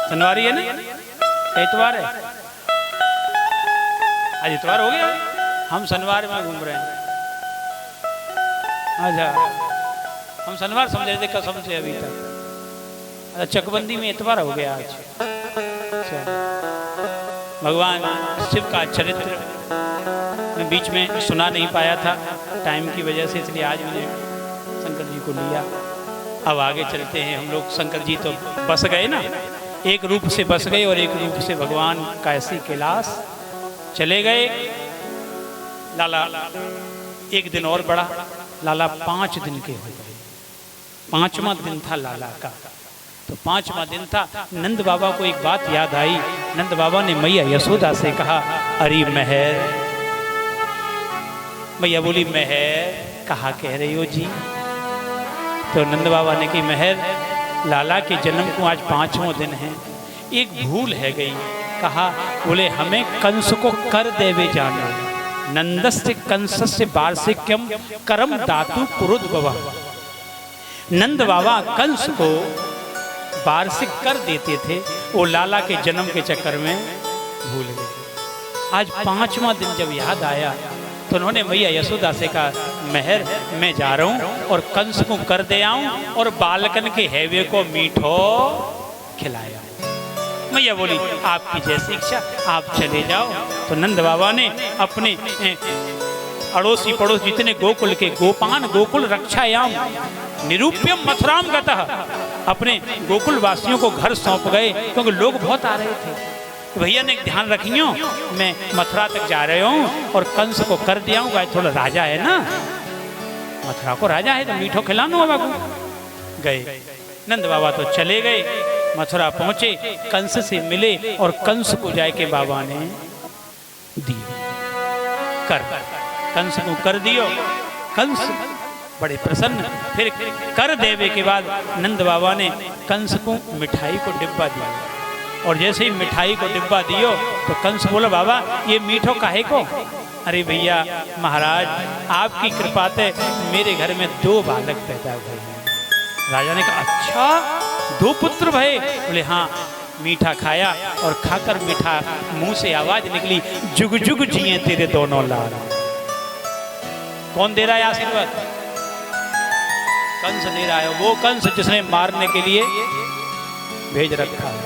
शनिवार है ना, इतवार है, आज इतवार हो गया, हम शनिवार में घूम रहे हैं। अच्छा, हम शनिवार समझ रहे थे कसम से अभी तक। चकबंदी में इतवार हो गया आज। अच्छा, भगवान शिव का चरित्र मैं बीच में सुना नहीं पाया था टाइम की वजह से, इसलिए आज मैंने शंकर जी को लिया। अब आगे चलते हैं हम लोग। शंकर जी तो बस गए ना, एक रूप से बस गए और एक रूप से भगवान काशी कैलाश चले गए। लाला एक दिन और बढ़ा, लाला 5 दिन के हो गए। 5वां दिन था लाला का। तो 5वां दिन था। नंद बाबा को एक बात याद आई। नंद बाबा ने मैया यशोदा से कहा, अरे महर। मैया बोली, महर कहा कह रही हो जी? तो नंद बाबा ने कही, महर लाला के जन्म को आज 5वां दिन है, एक भूल है गई। कहा, बोले हमें कंस को कर देवे जाना। नंदस्य कंसस्य वार्षिक्यम करम दातु पुरुद्भव। नंद बाबा कंस को वार्षिक कर देते थे, वो लाला के जन्म के चक्कर में भूल गए। आज 5वां दिन जब याद आया तो उन्होंने मैया यशोदा से कहा, महर मैं जा रहा हूं और कंस को कर दे आऊं और बालकन के हैवे को मीठो खिलाया। मैया बोली, आपकी जैसी इच्छा, आप चले जाओ। तो नंद बाबा ने अपने अड़ोसी पड़ोस जितने गोकुल के गोपान गोकुल रक्षायाम निरूप्यम मथुराम गतः, अपने गोकुल वासियों को घर सौंप गए, क्योंकि लोग बहुत आ रहे थे। तो भैया ने ध्यान रखियो, मैं मथुरा तक जा रहे हूँ और कंस को कर दिया हूँ। थोड़ा राजा है ना, मथुरा को राजा है तो मीठो खिलाना बाबा को। गए नंद बाबा तो चले गए, मथुरा पहुंचे, कंस से मिले और कंस को जाके बाबा ने दियो कर, कंस को कर दियो। कंस बड़े प्रसन्न। फिर कर देवे के बाद नंद बाबा ने कंस को मिठाई को डिब्बा दिया, और जैसे ही मिठाई को डिब्बा दियो तो कंस बोला, बाबा ये मीठो काहे को? अरे भैया महाराज, आपकी कृपा से मेरे घर में 2 बालक पैदा हुए हैं। राजा ने कहा, अच्छा 2 पुत्र भये? बोले हाँ। मीठा खाया और खाकर मीठा मुंह से आवाज निकली, जुग जुग जिए तेरे दोनों लाल। कौन दे रहा है आशीर्वाद? कंस दे रहा है, वो कंस जिसने मारने के लिए भेज रखा है।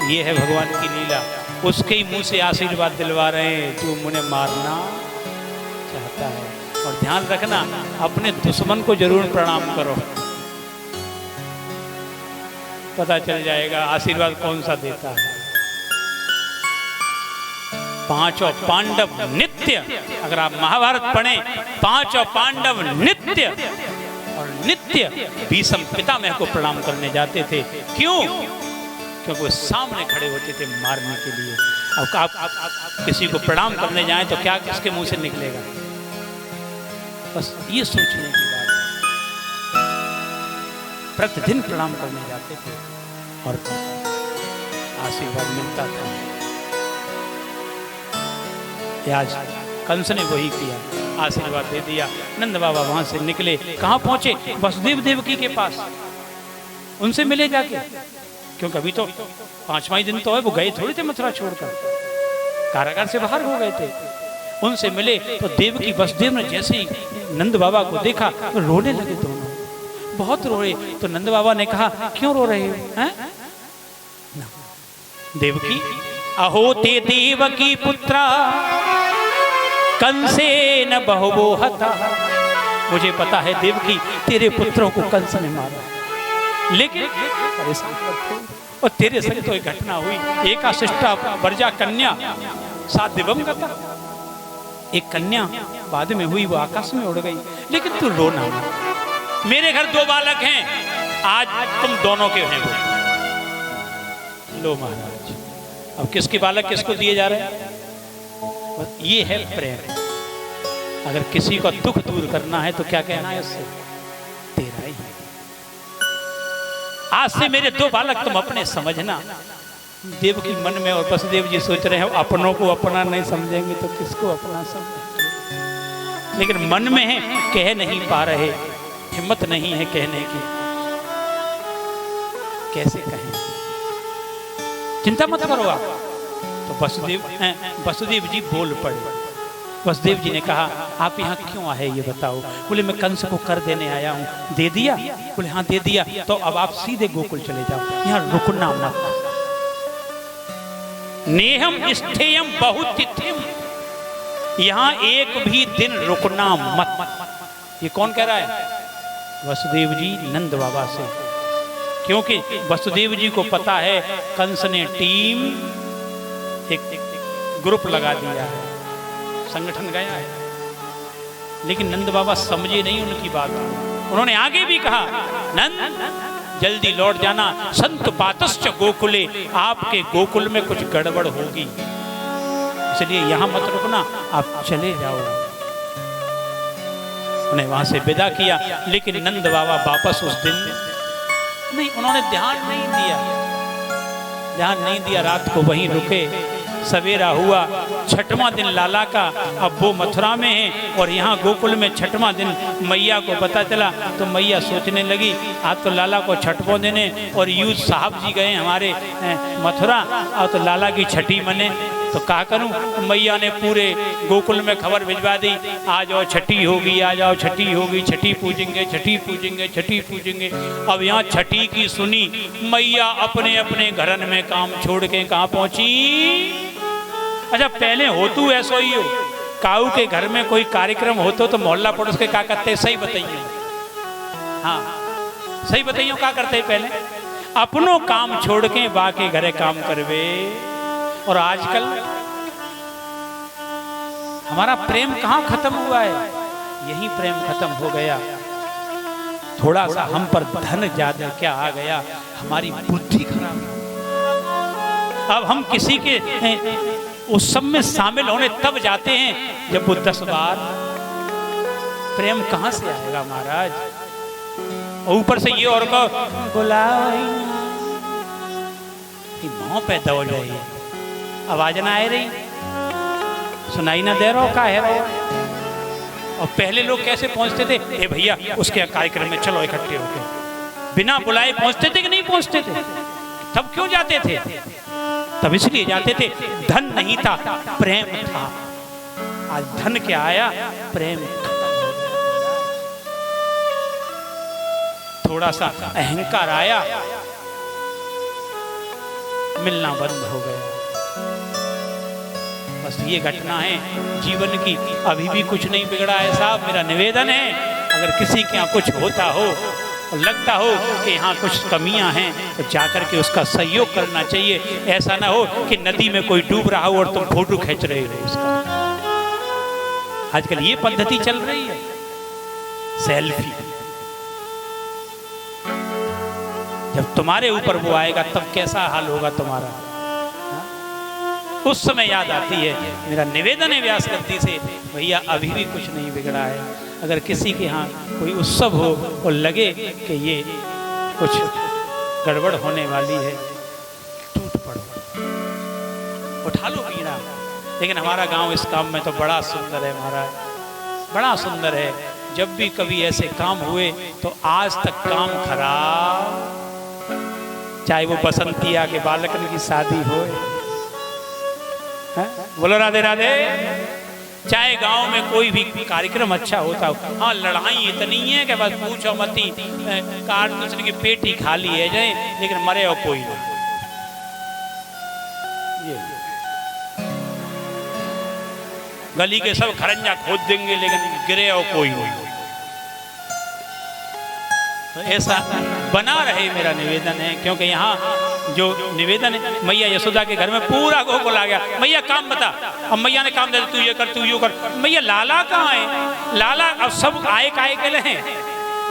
ये है भगवान की लीला, उसके ही मुंह से आशीर्वाद दिलवा रहे हैं, तू मुझे मारना चाहता है। और ध्यान रखना, अपने दुश्मन को जरूर प्रणाम करो, पता चल जाएगा आशीर्वाद कौन सा देता है। 5 पांडव नित्य, अगर आप महाभारत पढ़ें, 5 पांडव नित्य और नित्य भीष्म पितामह को प्रणाम करने जाते थे। क्यों? क्योंकि वो सामने खड़े होते थे मारने के लिए। अब आप किसी को प्रणाम करने जाएं तो क्या किसके मुंह से निकलेगा? बस ये सोचने की बात है। प्रतिदिन प्रणाम करने जाते थे और आशीर्वाद मिलता था। आज कंस ने वही किया, आशीर्वाद दे दिया। नंद बाबा वहां से निकले, कहाँ पहुंचे? वसुदेव देवकी के पास। उनसे मिले जाके, क्योंकि अभी तो 5वां दिन तो है, वो गए थोड़ी थे मथुरा छोड़कर, कारागार से बाहर हो गए थे। उनसे मिले तो देवकी वसुदेव ने जैसे ही नंद बाबा को देखा तो रोने लगे, दोनों बहुत रोए। तो नंद बाबा ने कहा, क्यों रो रहे हो? देवकी, अहो ते देवकी पुत्रा कंसे न बहुवो हता। मुझे पता है देवकी, तेरे पुत्रों को कंस ने मारा, लेकिन परेशान मत हो। और तेरे संग तो एक घटना हुई, एका शिष्टा वर्जा कन्या सात दिवम गता। एक कन्या बाद में हुई, वो आकाश में उड़ गई, लेकिन तू रोना मत। मेरे घर 2 बालक हैं, आज तुम दोनों के हैं। लो महाराज, अब किसके बालक किसको दिए जा रहे हैं? ये है प्रेम। अगर किसी का दुख दूर करना है तो क्या कहना है उससे? तेरा ही है। आज से मेरे 2 बालक तुम अपने समझना। देव की मन में और वसुदेव जी सोच रहे हैं, अपनों को अपना नहीं समझेंगे तो किसको अपना समझेंगे? लेकिन मन में है, कह नहीं पा रहे, हिम्मत नहीं है कहने की। कैसे कहें? चिंता मत करो आप। तो वसुदेव जी बोल पड़े। वसुदेव जी ने कहा आप यहाँ क्यों आए ये बताओ। बोले मैं कंस को कर देने आया हूँ। दे दिया? बोले हाँ दे दिया। तो अब आप सीधे गोकुल चले जाओ, यहाँ रुकना मत। नेहम स्थेयम बहुतिथिम, यहाँ एक भी दिन रुकना मत। ये कौन कह रहा है? वसुदेव जी नंद बाबा से। क्योंकि वसुदेव जी को पता है कंस ने टीम एक ग्रुप लगा दिया है, संगठन गया है। लेकिन नंद बाबा समझे नहीं उनकी बात। उन्होंने आगे भी कहा नंद जल्दी लौट जाना, संत पातश्च गोकुले, आपके गोकुल में कुछ गड़बड़ होगी, इसलिए यहां मत रुकना, आप चले जाओ। उन्हें वहां से विदा किया। लेकिन नंद बाबा वापस उस दिन नहीं, उन्होंने ध्यान नहीं दिया, रात को वहीं रुके। सवेरा हुआ, छठवां दिन लाला का। अब वो मथुरा में है और यहाँ गोकुल में छठवां दिन मैया को पता चला। तो मैया सोचने लगी आज तो लाला को छठवां दिन है और यूज साहब जी गए हमारे मथुरा, और तो लाला की छठी मने, तो क्या करूं। मैया ने पूरे गोकुल में खबर भिजवा दी, आ जाओ छठी होगी, आ जाओ छठी होगी, छठी पूजेंगे, छठी पूजेंगे, छठी पूजेंगे। अब यहाँ छठी की सुनी, मैया अपने अपने घरन में काम छोड़ के कहाँ पहुंची। अच्छा पहले होतू ऐसा ही हो, काऊ के घर में कोई कार्यक्रम होतो तो मोहल्ला पड़ोस के क्या करते, सही बताइए। हाँ सही बताइए क्या करते पहले, अपनों काम छोड़ के बाकी घरे काम करवे। और आजकल हमारा प्रेम कहाँ खत्म हुआ है, यही प्रेम खत्म हो गया। थोड़ा सा हम पर धन ज्यादा क्या आ गया, हमारी बुद्धि खराब। अब हम किसी के उस सब में शामिल होने तब जाते हैं जब वो 10 बार। प्रेम कहाँ से आएगा महाराज। ऊपर से ये और को मुंह पे दौड़ रही है, आवाज ना आ रही, सुनाई ना दे रहा का है। और पहले लोग कैसे पहुंचते थे, ए भैया उसके कार्यक्रम में चलो इकट्ठे होके, बिना बुलाए पहुंचते थे कि नहीं पहुंचते थे। तब क्यों जाते थे, तब इसलिए जाते थे धन नहीं था, प्रेम था। आज धन क्या आया, प्रेम खत्म हो गया। थोड़ा सा अहंकार आया, मिलना बंद हो गया। बस ये घटना है जीवन की, अभी भी कुछ नहीं बिगड़ा है साहब। मेरा निवेदन है अगर किसी के यहाँ कुछ होता हो और लगता हो कि यहाँ कुछ कमियां हैं तो जाकर के उसका सहयोग करना चाहिए। ऐसा ना हो कि नदी में कोई डूब रहा हो और तुम फोटो खींच रहे हो उसका। आजकल ये पद्धति चल रही है, सेल्फी। जब तुम्हारे ऊपर वो आएगा तब कैसा हाल होगा तुम्हारा, उस समय याद आती है। मेरा निवेदन है व्यास गद्दी से, भैया अभी भी कुछ नहीं बिगड़ा है। अगर किसी के यहाँ कोई उत्सव हो और लगे कि ये कुछ गड़बड़ होने वाली है, टूट पड़ो, उठा लो बीड़ा। लेकिन हमारा गांव इस काम में तो बड़ा सुंदर है महाराज, बड़ा सुंदर है। जब भी कभी ऐसे काम हुए तो आज तक काम खराब, चाहे वो बसंतिया के बालकन की शादी हो, बोलो राधे राधे, चाहे गांव में कोई भी कार्यक्रम अच्छा होता हो। हाँ लड़ाई इतनी है कि बस पूछो मती, कार दूसरे की पेटी खाली है जाए लेकिन मरे हो कोई नहीं। गली के सब खरंजा खोद देंगे लेकिन गिरे हो कोई नहीं। तो ऐसा बना रहे मेरा निवेदन है। क्योंकि यहाँ जो निवेदन है, मैया यशोदा के घर में पूरा गोकुल आ गया, मैया काम बता। अब मैया ने काम दे, तू ये कर, तू ये कर। मैया लाला कहाँ है, लाला अब सब आए काहे के लिए,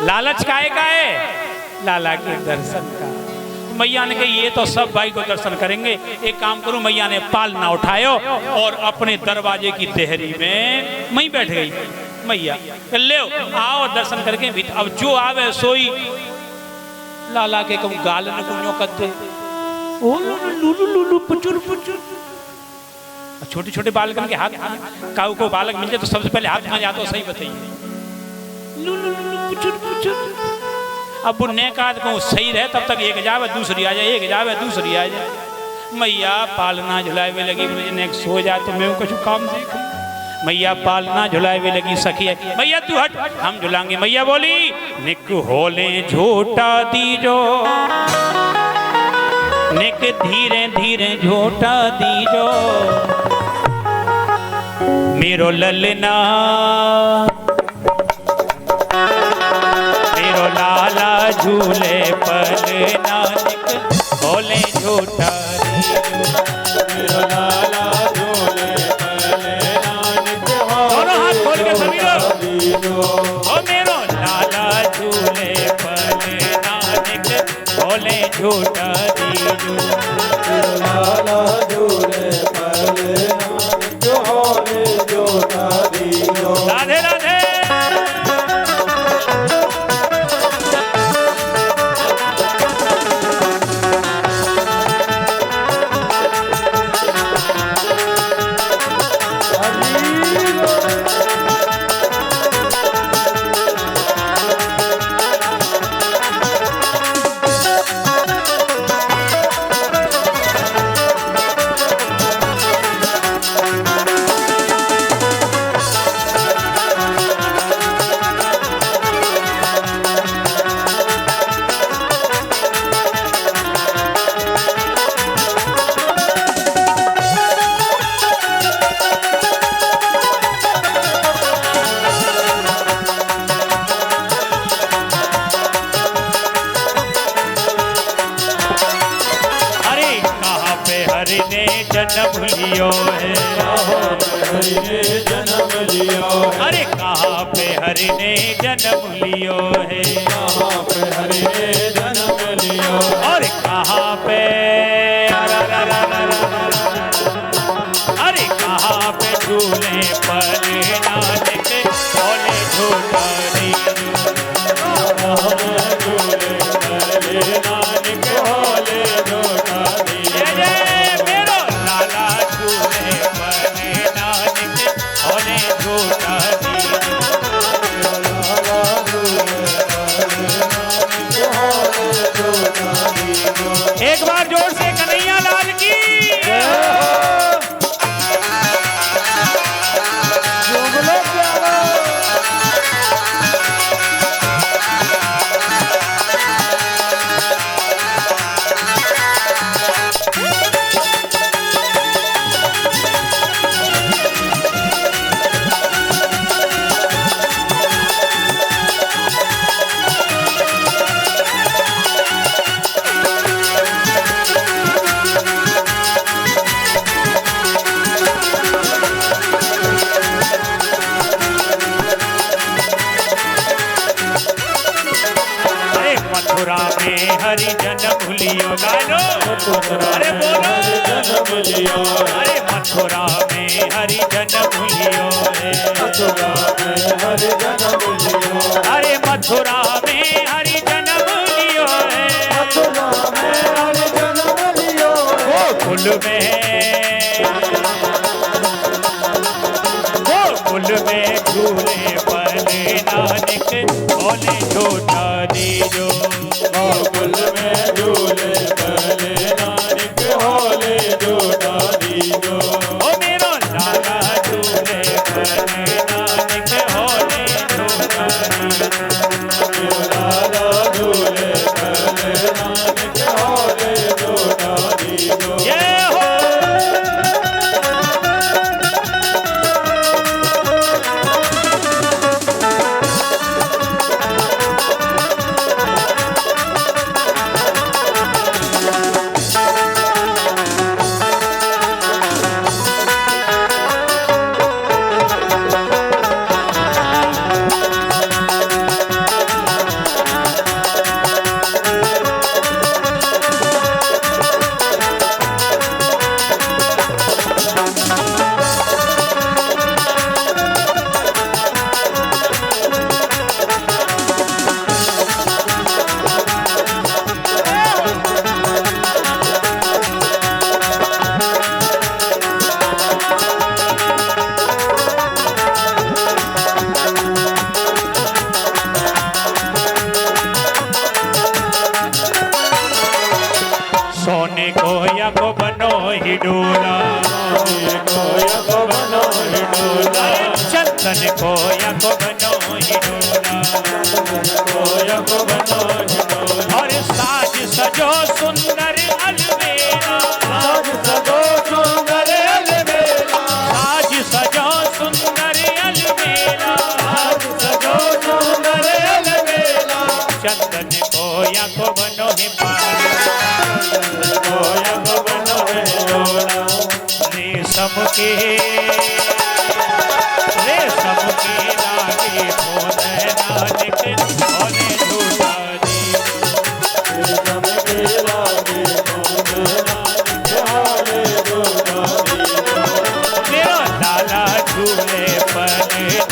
लालच काहे का है, लाला के दर्शन का। मैया ने कहा ये तो सब भाई को दर्शन करेंगे, एक काम करूं, मैया ने पाल ना उठायो और अपने दरवाजे की देहरी में मैं बैठ गई। मैया ले आओ दर्शन करके। अब जो आवे सोई लाला के कहूँ गाल न कुñो कर दे, ओ लुलु लुलु पुचुर पुचुर। छोटे छोटे बालकन के हाथ, काऊ को बालक मिल जाए तो सबसे पहले हाथ कहाँ जाता हो, सही बताइए। लुलु लुलु पुचुर पुचुर। अब वो नेकाद को सही रहे तब तक एक जावे दूसरी आ जाए, एक जावे दूसरी आ जाए। मैया पालना झुलावे लगी, बोले सो जा तो मैं कुछ काम देख। मैया पालना झुलावे लगी, सखी है मैया तू हट हम झुलाएंगे। मैया बोली निक होले झूठा दीजो, निक धीरे धीरे झूठा दीजो, मेरो ललना मेरो लाला झूले पलना, निक होले झूठा मेरो लाला झूले पलना, दोनों हाथ खोल के सभी लोग ओ मेरो लाला झूले पलना, निक होले झूठा दीजो, मेरो लाला झूले पलना, निक होले झूठा दीजो। राधे राधे। हरि ने जन्म लियो है, हरि ने जन्म लियो है, अरे कहाँ पे हरि ने जन्म लियो है, कहाँ पे हरि ने जन्म लियो, और कहाँ पे अरे कहाँ पे झूले पलना, निक होले झूठा दीजो, झूले पलना, निक होले झूठा दीजो। मेरो लाला झूले पलना, निक होले झूठा दीजो, लाला झूले पलना, निक होले झूठा दीजो। एक बार जोर से कन्हैया लाल की। मथुरा में हरि जन्म लियो, गालो अरे बोलो जन्म लियो, अरे मथुरा में हरि जन्म लियो है, मथुरा में हरि जन्म लियो, अरे मथुरा में हरि जन्म लियो है, मथुरा में हरि जन्म लियो, गोकुल में झूले पलना, निक होले झूठा दीजो, गोकुल में झूले पलना, निक होले झूठा दीजो। ओ मेरो लाला झूले पलना, निक होले झूठा दीजो, मेरो लाला झूले पलना, निक होले झूठा दीजो। जय हो। कोया को बनो ही डोला, कोया को बनो ही डोला, चंदन कोया को बनो ही डोला, कोया को बनो ही डोला। और साज सजो सुंदर अलवेला, साज सजो सुंदर अलवेला, साज सजो सुंदर अलवेला, साज सजो सुंदर अलवेला, चंदन कोया को बनो ही पाला, कोया को बनो ही डोला, रेशम के लागे मोने नानक मोने झूला दी, रेशम के लागे मोने नानक हाले डोला दी। मेरा लाला झूले पर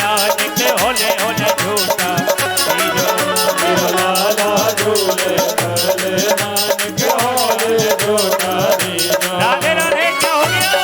नानक होले होले झूठा मेरा लाला झूले पले नानक हाले डोला दी। राधे राधे क्या हो गया।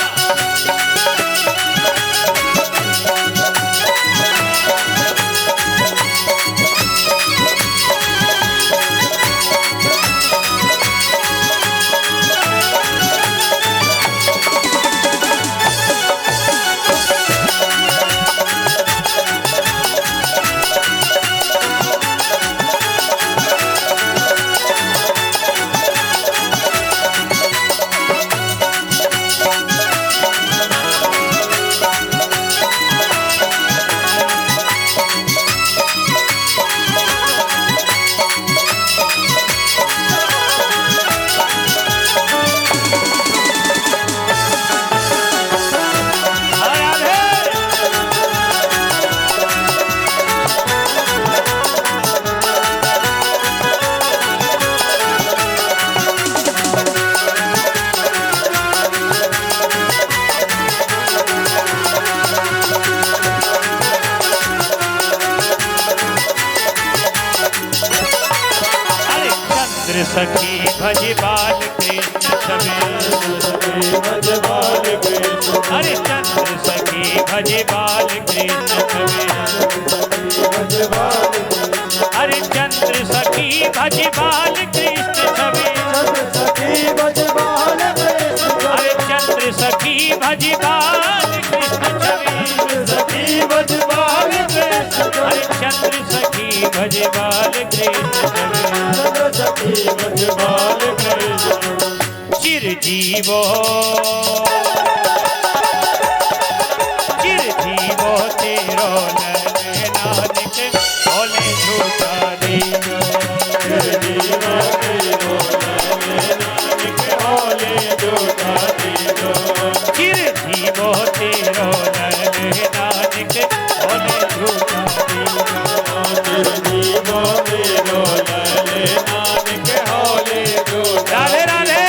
सखी भज बाल कृष्ण छवि, भजबाल कृष्ण अरे चंद्र सखी भज बाल कृष्ण छवि, भजबाल कृष्ण अरे चंद्र सखी भज बाल कृष्ण छवि, सखी भजबाल कृष्ण अरे चंद्र सखी भज बाल कृष्ण छवि, सखी भजबाल कृष्ण अरे चंद्र सखी भज बाल कृष्ण छवि, सखी भजबाल कृष्ण चिरजीवो चिरजीवो तेरो नानक बोले झूठा दीनो, जीवा तेरो नानक हाले डोला दीनो। चिरजीवो तेरो नानक बोले झूठा दीनो। जीवा तेरो नानक हाले डोला राधे राधे।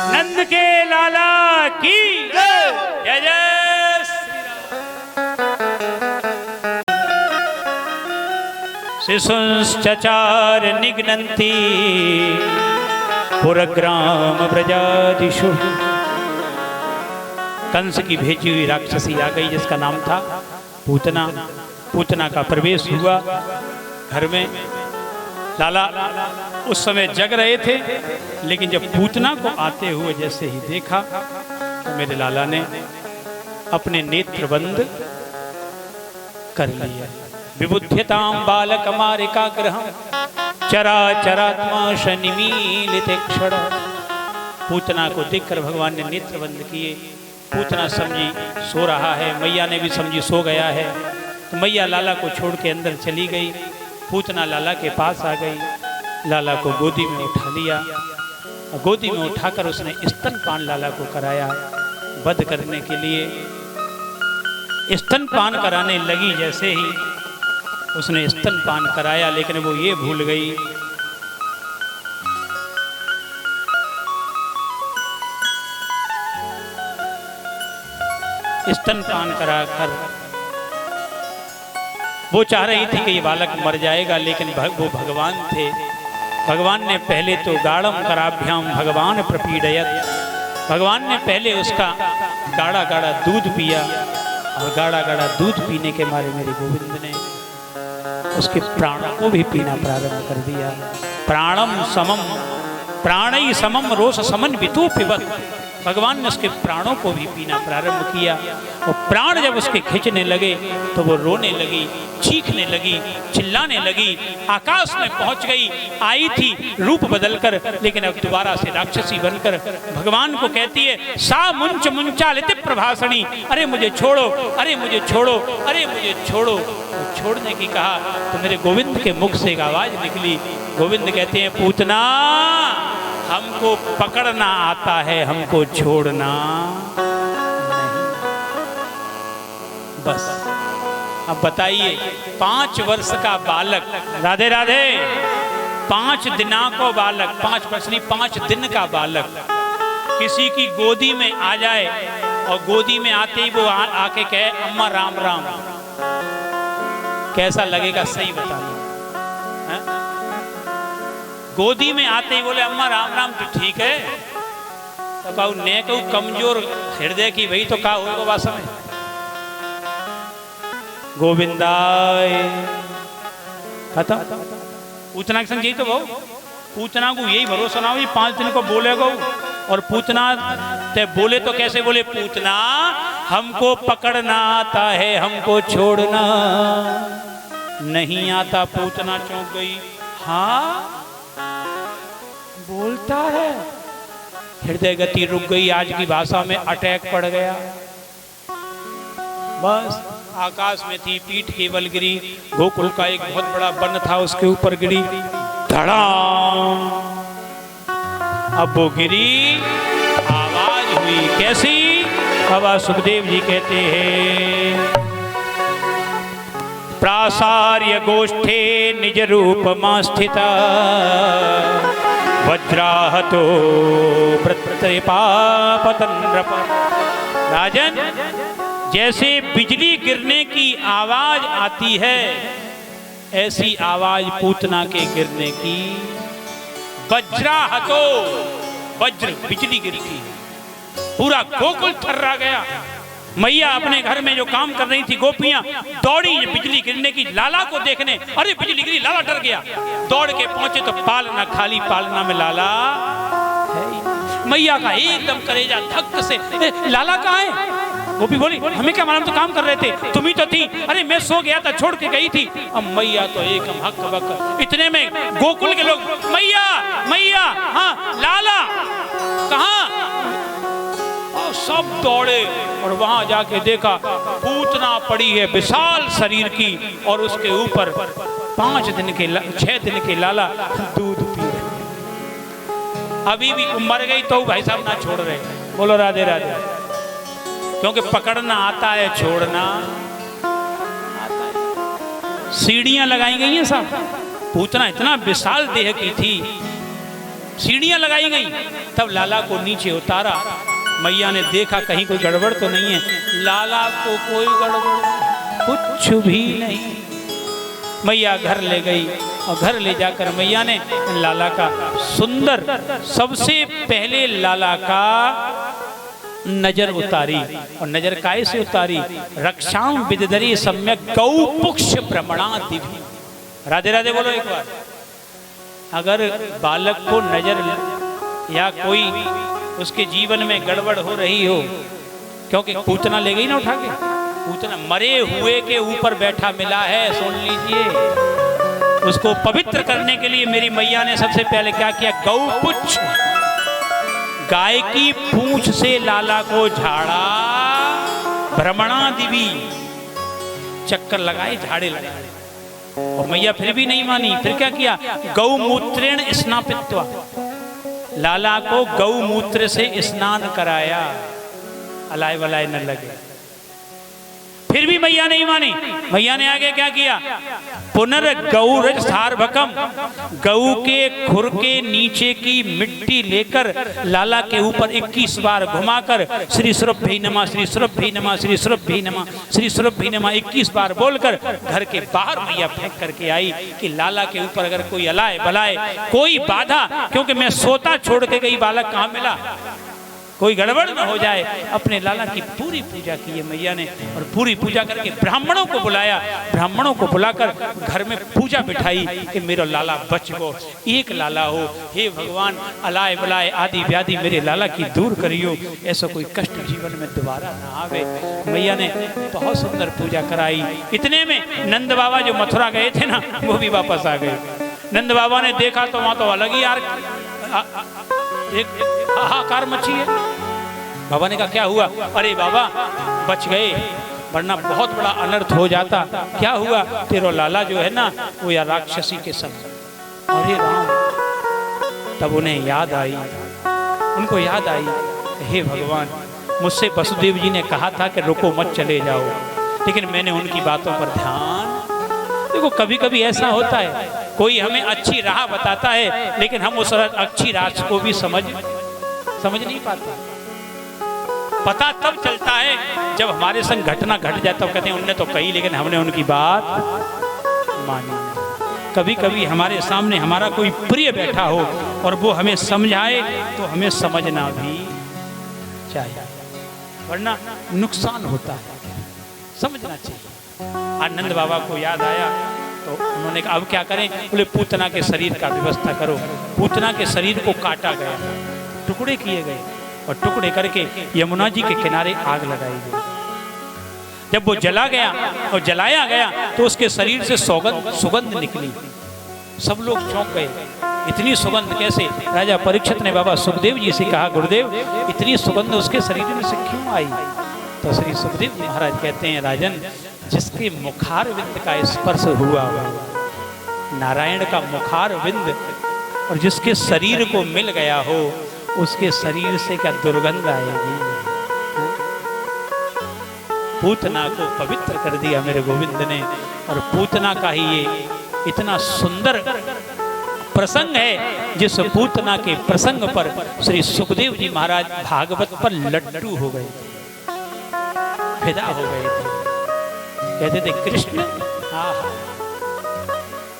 नंद के लाला की जय जय शिशुश्चचार निघ्नन्ति पुरग्राम ब्रजादिषु। कंस की भेजी हुई राक्षसी आ गई जिसका नाम था पूतना। पूतना का प्रवेश हुआ घर में। लाला उस समय जग रहे थे, लेकिन जब पूतना को आते हुए जैसे ही देखा तो मेरे लाला ने अपने नेत्र बंद कर लिया। विबुध्यताम बालक मारिका ग्रहम, चराचरात्मा शनिमीलित क्षण। पूतना को देखकर भगवान ने नेत्र बंद किए। पूतना समझी सो रहा है, मैया ने भी समझी सो गया है, तो मैया लाला को छोड़ के अंदर चली गई। पूतना लाला के पास आ गई, लाला को गोदी में उठा लिया। गोदी में उठाकर उसने स्तनपान लाला को कराया। वध करने के लिए स्तनपान कराने लगी, जैसे ही उसने स्तनपान कराया, लेकिन वो ये भूल गई स्तनपान कराकर वो चाह रही थी कि ये बालक मर जाएगा, लेकिन वो भगवान थे। भगवान ने पहले तो गाढ़म कराभ्याम भगवान प्रपीडयत, भगवान ने पहले उसका गाढ़ा गाढ़ा दूध पिया, और गाढ़ा गाढ़ा दूध पीने के मारे मेरे गोविंद ने उसके प्राणों को भी पीना प्रारंभ कर दिया। प्राणम समम प्राणई समम रोष समन वितु पिबत, भगवान ने उसके प्राणों को भी पीना प्रारंभ किया। और प्राण जब उसके खींचने लगे तो वो रोने लगी, चीखने लगी, चिल्लाने लगी, आकाश में पहुंच गई। आई थी रूप बदलकर, लेकिन अब दोबारा से राक्षसी बनकर भगवान को कहती है, सा मुंच मुंचालित प्रभाषणी, अरे मुझे छोड़ो, अरे मुझे छोड़ो, अरे मुझे छोड़ो। तो छोड़ने की कहा तो मेरे गोविंद के मुख से एक आवाज निकली। गोविंद कहते हैं, पूतना हमको पकड़ना आता है, हमको छोड़ना नहीं। बस अब बताइए, 5 वर्ष का बालक, राधे राधे, 5 दिना को बालक, 5 वर्ष नहीं 5 दिन का बालक किसी की गोदी में आ जाए, और गोदी में आते ही वो आके कहे अम्मा राम राम, कैसा लगेगा? सही बताइए। गोदी में आते ही बोले अम्मा राम राम, तो ठीक है, तो कहू ने कहू कमजोर हृदय की वही तो कहा होगा वास्तव में। गोविंदाय खत्म। पूतना के संग यही तो बहु, पूतना को यही भरोसा ना हो 5 दिन को बोलेगा, और पूतना ते बोले तो कैसे बोले? पूतना हमको पकड़ना आता है, हमको छोड़ना नहीं आता। पूतना चौंक गई, हाँ बोलता है। हृदय गति रुक गई, आज की भाषा में अटैक पड़ गया। बस आकाश में थी, पीठ केवल गिरी। गोकुल का एक बहुत बड़ा वन था, उसके ऊपर गिरी, धड़ाम। अब वो गिरी, आवाज हुई, कैसी? बाबा सुखदेव जी कहते हैं, प्रासार्य गोष्ठे निज रूप मां स्थिता, वज्राहतो वृत्तपापतन नृप। राजन, जैसे बिजली गिरने की आवाज आती है, ऐसी आवाज पूतना के गिरने की। वज्राहतो, वज्र बिजली गिरती, पूरा गोकुल थर्रा गया। मैया अपने घर में जो काम कर रही थी, गोपियां दौड़ी बिजली गिरने की लाला को देखने। अरे बिजली गिरी, लाला डर गया, दौड़ के पहुंचे तो पालना खाली, पालना में लाला है। मैया का एकदम कलेजा धक से, लाला कहाँ है? गोपी बोली, हमें क्या मालूम, तो काम कर रहे थे, तुम ही तो थी। अरे मैं सो गया था, छोड़ के गई थी। अब मैया तो एकदम हक बक। इतने में गोकुल के लोग, मैया मैया, हाँ लाला कहाँ? सब दौड़े और वहां जाके देखा पूतना पड़ी है विशाल शरीर की, और उसके ऊपर 5 दिन के 6 दिन के लाला दूध पी रहे। अभी भी मर गई तो भाई साहब ना छोड़ रहे। बोलो राधे राधे। क्योंकि पकड़ना आता है, छोड़ना आता है। सीढ़ियां लगाई गई हैं साहब, पूतना इतना विशाल देह की थी, सीढ़ियां लगाई गई। तब लाला को नीचे उतारा। मैया ने देखा कहीं कोई गड़बड़ तो नहीं है, लाला को कोई गड़बड़ कुछ भी नहीं। मैया घर ले गई, और घर ले जाकर मैया ने लाला का सुंदर, सबसे पहले लाला का नजर उतारी। और नजर काय से उतारी? रक्षाम विदधरी सम्यक गौ पुक्ष भ्रमणा दिव्य। राधे राधे बोलो एक बार। अगर बालक को नजर या कोई उसके जीवन में गड़बड़ हो रही हो, क्योंकि पूतना ले गई ना उठा के, पूतना मरे हुए के ऊपर बैठा मिला है, सुन लीजिए। उसको पवित्र करने के लिए मेरी मैया ने सबसे पहले क्या किया, गौ पुच्छ, गाय की पूंछ से लाला को झाड़ा, भ्रमणा दिवी, चक्कर लगाए, झाड़े लगाए। और मैया फिर भी नहीं मानी, फिर क्या किया, गौमूत्रेण स्नापित्वा, लाला को गौमूत्र से स्नान कराया, अलाय वलाय न लगे। फिर भी मैया नहीं मानी, मैया ने आगे क्या किया, पुनर्गौरज सार्वकम, गऊ के खुर के नीचे की मिट्टी लेकर लाला के ऊपर 21 बार घुमाकर श्री सुरभि नमा, श्री सुरभि नमा, श्री सुरभि नमा, श्री सुरभि नमा 21 बार बोलकर घर के बाहर मैया फेंक करके आई कि लाला के ऊपर अगर कोई अलाय बलाए, कोई बाधा, क्योंकि मैं सोता छोड़ के गई, बालक कहाँ मिला, कोई गड़बड़ न हो जाए। अपने लाला की पूरी पूजा की है मैया ने, और पूरी पूजा करके ब्राह्मणों को बुलाया, ब्राह्मणों को बुलाकर घर में पूजा बिठाई कि मेरा लाला बच गो, एक लाला हो, हे भगवान अलाय बलाय आदि व्याधि मेरे लाला की दूर करियो, ऐसा कोई कष्ट जीवन में दोबारा ना आवे। मैया ने बहुत सुंदर पूजा कराई। इतने में नंद बाबा जो मथुरा गए थे ना, वो भी वापस आ गए। नंद बाबा ने देखा तो वहां तो अलग ही यार एक हाहाकार मची है। बाबा ने कहा क्या हुआ, अरे बाबा बच गए, वरना बहुत बड़ा अनर्थ हो जाता। क्या हुआ, तेरा लाला जो है ना वो या राक्षसी के संग। अरे राम, तब उन्हें याद आई, उनको याद आई, हे भगवान मुझसे वसुदेव जी ने कहा था कि रुको मत चले जाओ, लेकिन मैंने उनकी बातों पर ध्यान। देखो कभी कभी ऐसा होता है, कोई हमें अच्छी राह बताता है, लेकिन हम उस अच्छी राह को भी समझ नहीं पाते। पता तब चलता है जब हमारे संग घटना घट जाए, तब कहते हैं उनने तो कही लेकिन हमने उनकी बात मानी। कभी कभी हमारे सामने हमारा कोई प्रिय बैठा हो और वो हमें समझाए तो हमें समझना भी चाहिए, वरना नुकसान होता है, समझना चाहिए। आनंद बाबा को याद आया तो उन्होंने कहा अब क्या करें, बोले पूतना के शरीर का व्यवस्था करो। पूतना के शरीर को काटा गया, टुकड़े किए गए और टुकड़े करके यमुना जी के किनारे आग लगाई गई। जब वो जला गया और जलाया गया तो उसके शरीर से सुगंध निकली। सब लोग चौंक गए, इतनी सुगंध कैसे। राजा परीक्षित ने बाबा सुखदेव जी से कहा, गुरुदेव इतनी सुगंध उसके शरीर में से क्यों आई। तो श्री सुखदेव महाराज कहते हैं, राजन जिसके मुखार विंद का स्पर्श हुआ, नारायण का मुखार विंद, और जिसके शरीर को मिल गया हो, उसके शरीर से क्या दुर्गंध आएगी। पूतना को पवित्र कर दिया मेरे गोविंद ने, और पूतना का ही ये इतना सुंदर प्रसंग है, जिस पूतना के प्रसंग पर श्री सुखदेव जी महाराज भागवत पर लड्डू हो गए, फिदा हो गए थे। कहते थे कृष्ण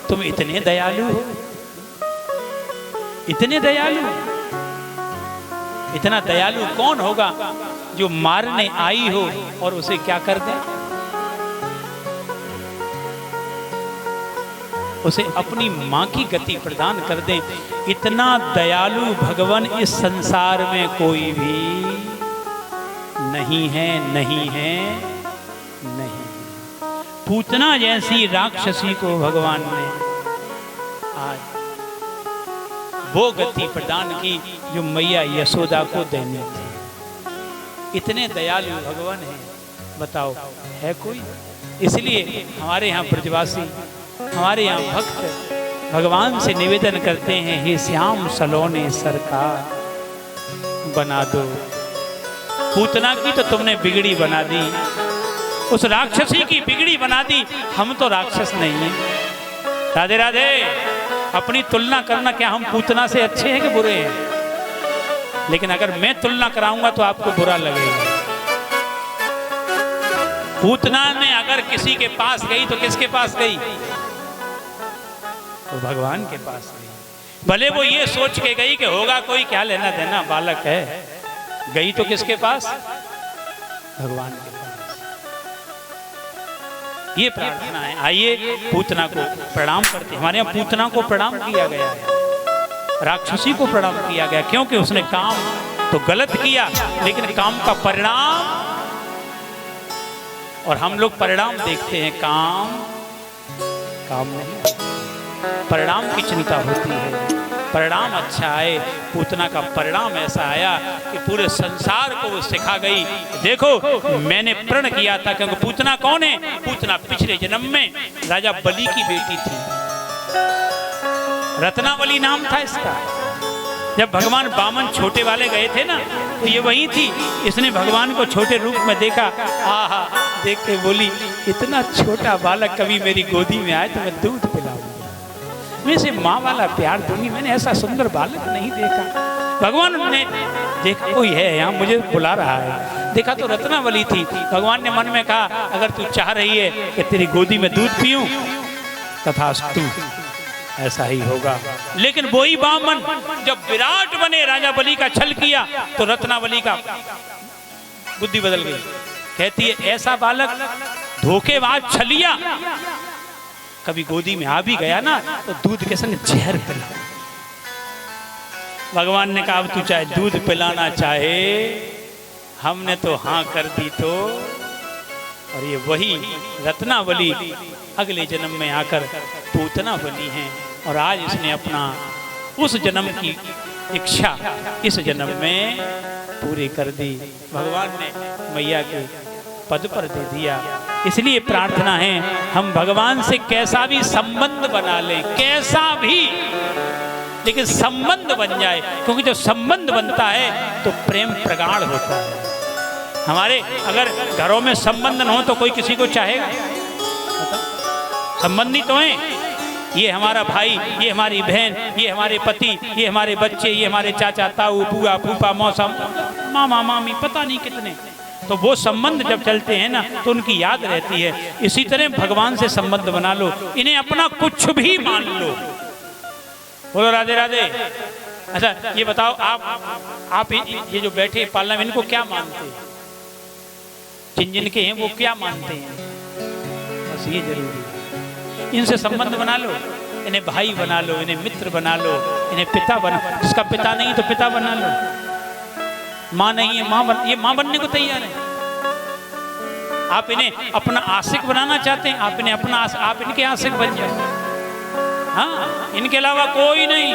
तुम इतने दयालु हो, इतने दयालु। इतना दयालु कौन होगा जो मारने आई हो और उसे क्या कर दे, उसे अपनी मां की गति प्रदान कर दे। इतना दयालु भगवान इस संसार में कोई भी नहीं है, नहीं है, नहीं। पूतना जैसी राक्षसी को भगवान ने आज वो गति प्रदान की जो मैया यशोदा को देनी थी। इतने दयालु भगवान हैं, बताओ है कोई। इसलिए हमारे यहाँ ब्रजवासी, हमारे यहाँ भक्त भगवान से निवेदन करते हैं, हे श्याम सलोने सरकार बना दो। पूतना की तो तुमने बिगड़ी बना दी, उस राक्षसी की बिगड़ी बना दी। हम तो राक्षस नहीं हैं। राधे राधे। अपनी तुलना करना, क्या हम पूतना से अच्छे हैं कि बुरे हैं। लेकिन अगर मैं तुलना कराऊंगा तो आपको बुरा लगेगा। पूतना ने अगर किसी के पास गई तो किसके पास गई, तो भगवान के पास गई। भले वो ये सोच के गई कि होगा कोई, क्या लेना देना, बालक है। गई तो किसके पास, भगवान के पास। ये प्रार्थना है। आइए पूतना को प्रणाम करते हैं। हमारे यहाँ पूतना को प्रणाम किया गया है, राक्षसी को प्रणाम किया गया, क्योंकि उसने काम तो गलत किया, लेकिन काम का परिणाम, और हम लोग परिणाम देखते हैं, काम नहीं। परिणाम की चिंता होती है। परिणाम अच्छा आए, पूतना का परिणाम ऐसा आया कि पूरे संसार को वो सिखा गई। देखो मैंने प्रण किया था, क्योंकि पूतना कौन है? पूतना पिछले जन्म में राजा बलि की बेटी थी, रत्नावली नाम था इसका। जब भगवान बामन छोटे वाले गए थे ना, तो ये वही थी। इसने भगवान को छोटे रूप में देखा, आहा, देख के बोली इतना छोटा बालक कभी मेरी गोदी में आए तो मैं दूध पिलाऊंगी, मैं इसे माँ वाला प्यार दूंगी। मैंने ऐसा सुंदर बालक नहीं देखा। भगवान ने देखा कोई है यहाँ, मुझे बुला रहा है। देखा तो रत्नावली थी। भगवान ने मन में कहा, अगर तू चाह रही है कि तेरी गोदी में दूध पीऊं, तथास्तु, ऐसा ही होगा। लेकिन वही बामन जब विराट बने, राजा बलि का छल किया, तो रत्नावली का बुद्धि बदल गई। कहती है ऐसा बालक धोखेबाज छलिया कभी गोदी में आ भी गया ना, तो दूध के संग जहर पिला। भगवान ने कहा अब तू चाहे दूध पिलाना चाहे, हमने तो हाँ कर दी। तो और ये वही रत्नावली अगले जन्म में आकर पूतना बनी है, और आज इसने अपना उस जन्म की इच्छा इस जन्म में पूरी कर दी। भगवान ने मैया के पद पर दे दिया। इसलिए प्रार्थना है हम भगवान से कैसा भी संबंध बना लें, कैसा भी, लेकिन संबंध बन जाए, क्योंकि जब संबंध बनता है तो प्रेम प्रगाढ़ होता है। हमारे अगर घरों में संबंध न हो तो कोई किसी को चाहेगा? संबंधी तो हैं, ये हमारा भाई, ये हमारी बहन, ये हमारे पति, ये हमारे बच्चे, ये हमारे चाचा ताऊ बुआ फूफा मौसा मामा मामी, पता नहीं कितने। तो वो संबंध जब चलते हैं ना, तो उनकी याद रहती है। इसी तरह भगवान से संबंध बना लो, इन्हें अपना कुछ भी मान लो। बोलो राधे राधे। अच्छा ये बताओ, आप ये जो बैठे पालना में, इनको क्या मानते हैं? जिन जिन के हैं वो क्या मानते हैं? बस ये जरूरी है। इनसे संबंध बना लो, इन्हें भाई बना लो, इन्हें मित्र बना लो, इन्हें पिता बना, जिसका पिता नहीं तो पिता बना लो। माँ नहीं है, ये माँ बनने को तैयार है। आप इन्हें अपना आशिक बनाना चाहते हैं, आप इन्हें अपना आप इनके आशिक बन जाओ। हाँ, इनके अलावा कोई नहीं।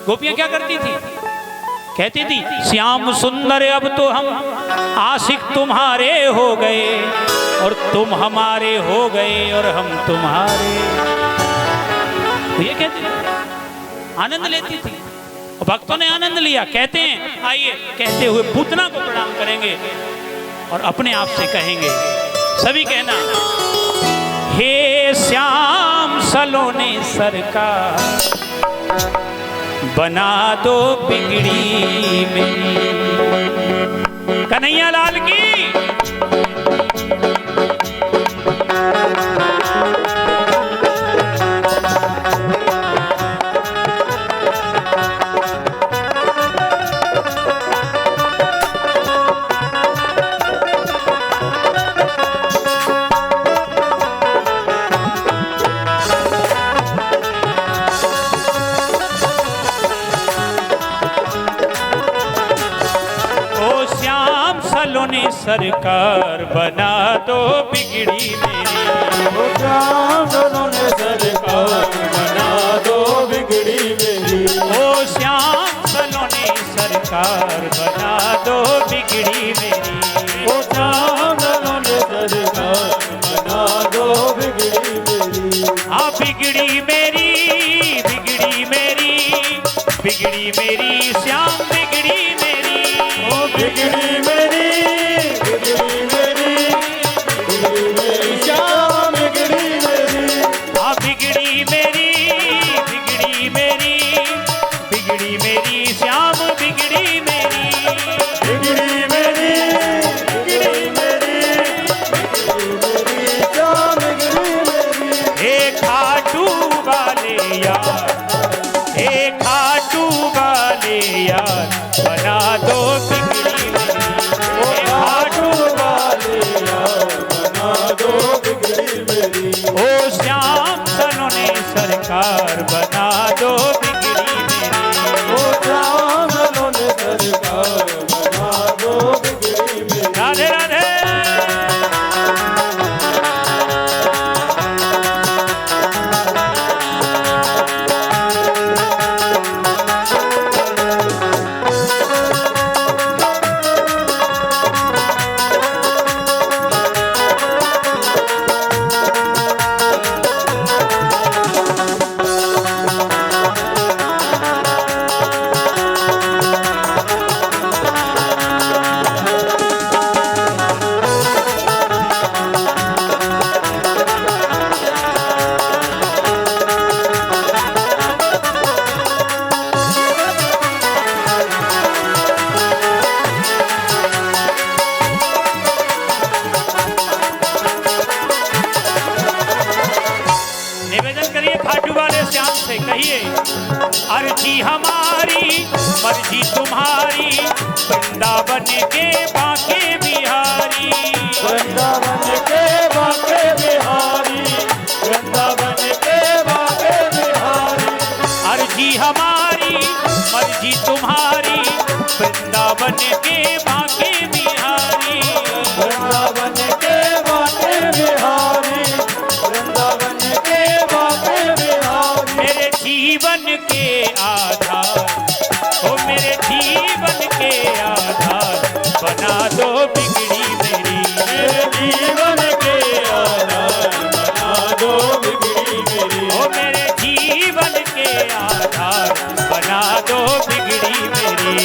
गोपियां क्या करती थी? कहती थी श्याम सुंदर अब तो हम आशिक तुम्हारे हो गए, और तुम हमारे हो गए और हम तुम्हारे। तो ये कहती थी, आनंद लेती थी, और भक्तों ने आनंद लिया। कहते हैं आइए, कहते हुए पूतना को प्रणाम करेंगे और अपने आप से कहेंगे, सभी कहना, हे श्याम सलोने सरकार, बना दो बिगड़ी मेरी। कन्हैया लाल की। सरकार बना दो बिगड़ी मेरी। ओ श्याम सलोने सरकार बना दो बिगड़ी मेरी। ओ श्याम सलोने सरकार बना दो बिगड़ी मेरी। ओ श्याम सलोने सरकार बना दो बिगड़ी मेरी। हाँ बिगड़ी मेरी, बिगड़ी मेरी, बिगड़ी मेरी श्याम बिगड़ी मेरी। ओ बिगड़ी मेरी, बिगड़ी मेरी, बिगड़ी मेरी श्याम बिगड़ी मेरी। हाँ बिगड़ी मेरी, बिगड़ी मेरी, बिगड़ी मेरी श्याम बिगड़ी मेरी। बिगड़ी मेरी, बिगड़ी मेरी, बिगड़ी मेरी श्याम बिगड़ी मेरी। हे खाटू वाले यार, हे खाटू वाले यार, बना दो बिगड़ी मेरी। ओ खाटू वाले यार बना दो बिगड़ी मेरी। ओ श्याम सलोने सरकार बना दो बिगड़ी मेरी। ओ श्याम सलोने सरकार बना दो बिगड़ी मेरी। राधे राधे। अर्जी हमारी मर्जी तुम्हारी, वृंदावन के बांके बिहारी। वृंदावन के बांके बिहारी, वृंदावन के बांके बिहारी। अर्जी हमारी मर्जी तुम्हारी, वृंदावन के बांके बिहारी। वृंदावन के बांके बिहारी, वृंदावन के बांके बिहारी। मेरे जीवन के आधार, ओ मेरे जीवन के आधार, बना दो बिगड़ी मेरी। मेरे जीवन के आधार बना दो बिगड़ी मेरी। ओ मेरे जीवन के आधार, बना दो बिगड़ी मेरी।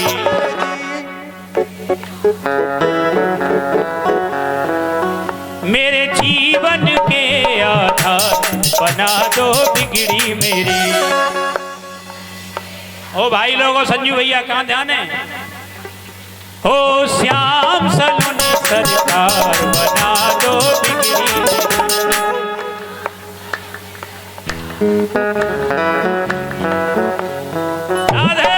मेरे जीवन के आधार, बना दो बिगड़ी मेरी। ओ भाई लोगों, संजू भैया कहाँ ध्यान है? ओ श्याम सलोनी सरकार, बना दो बिगड़ी राधे।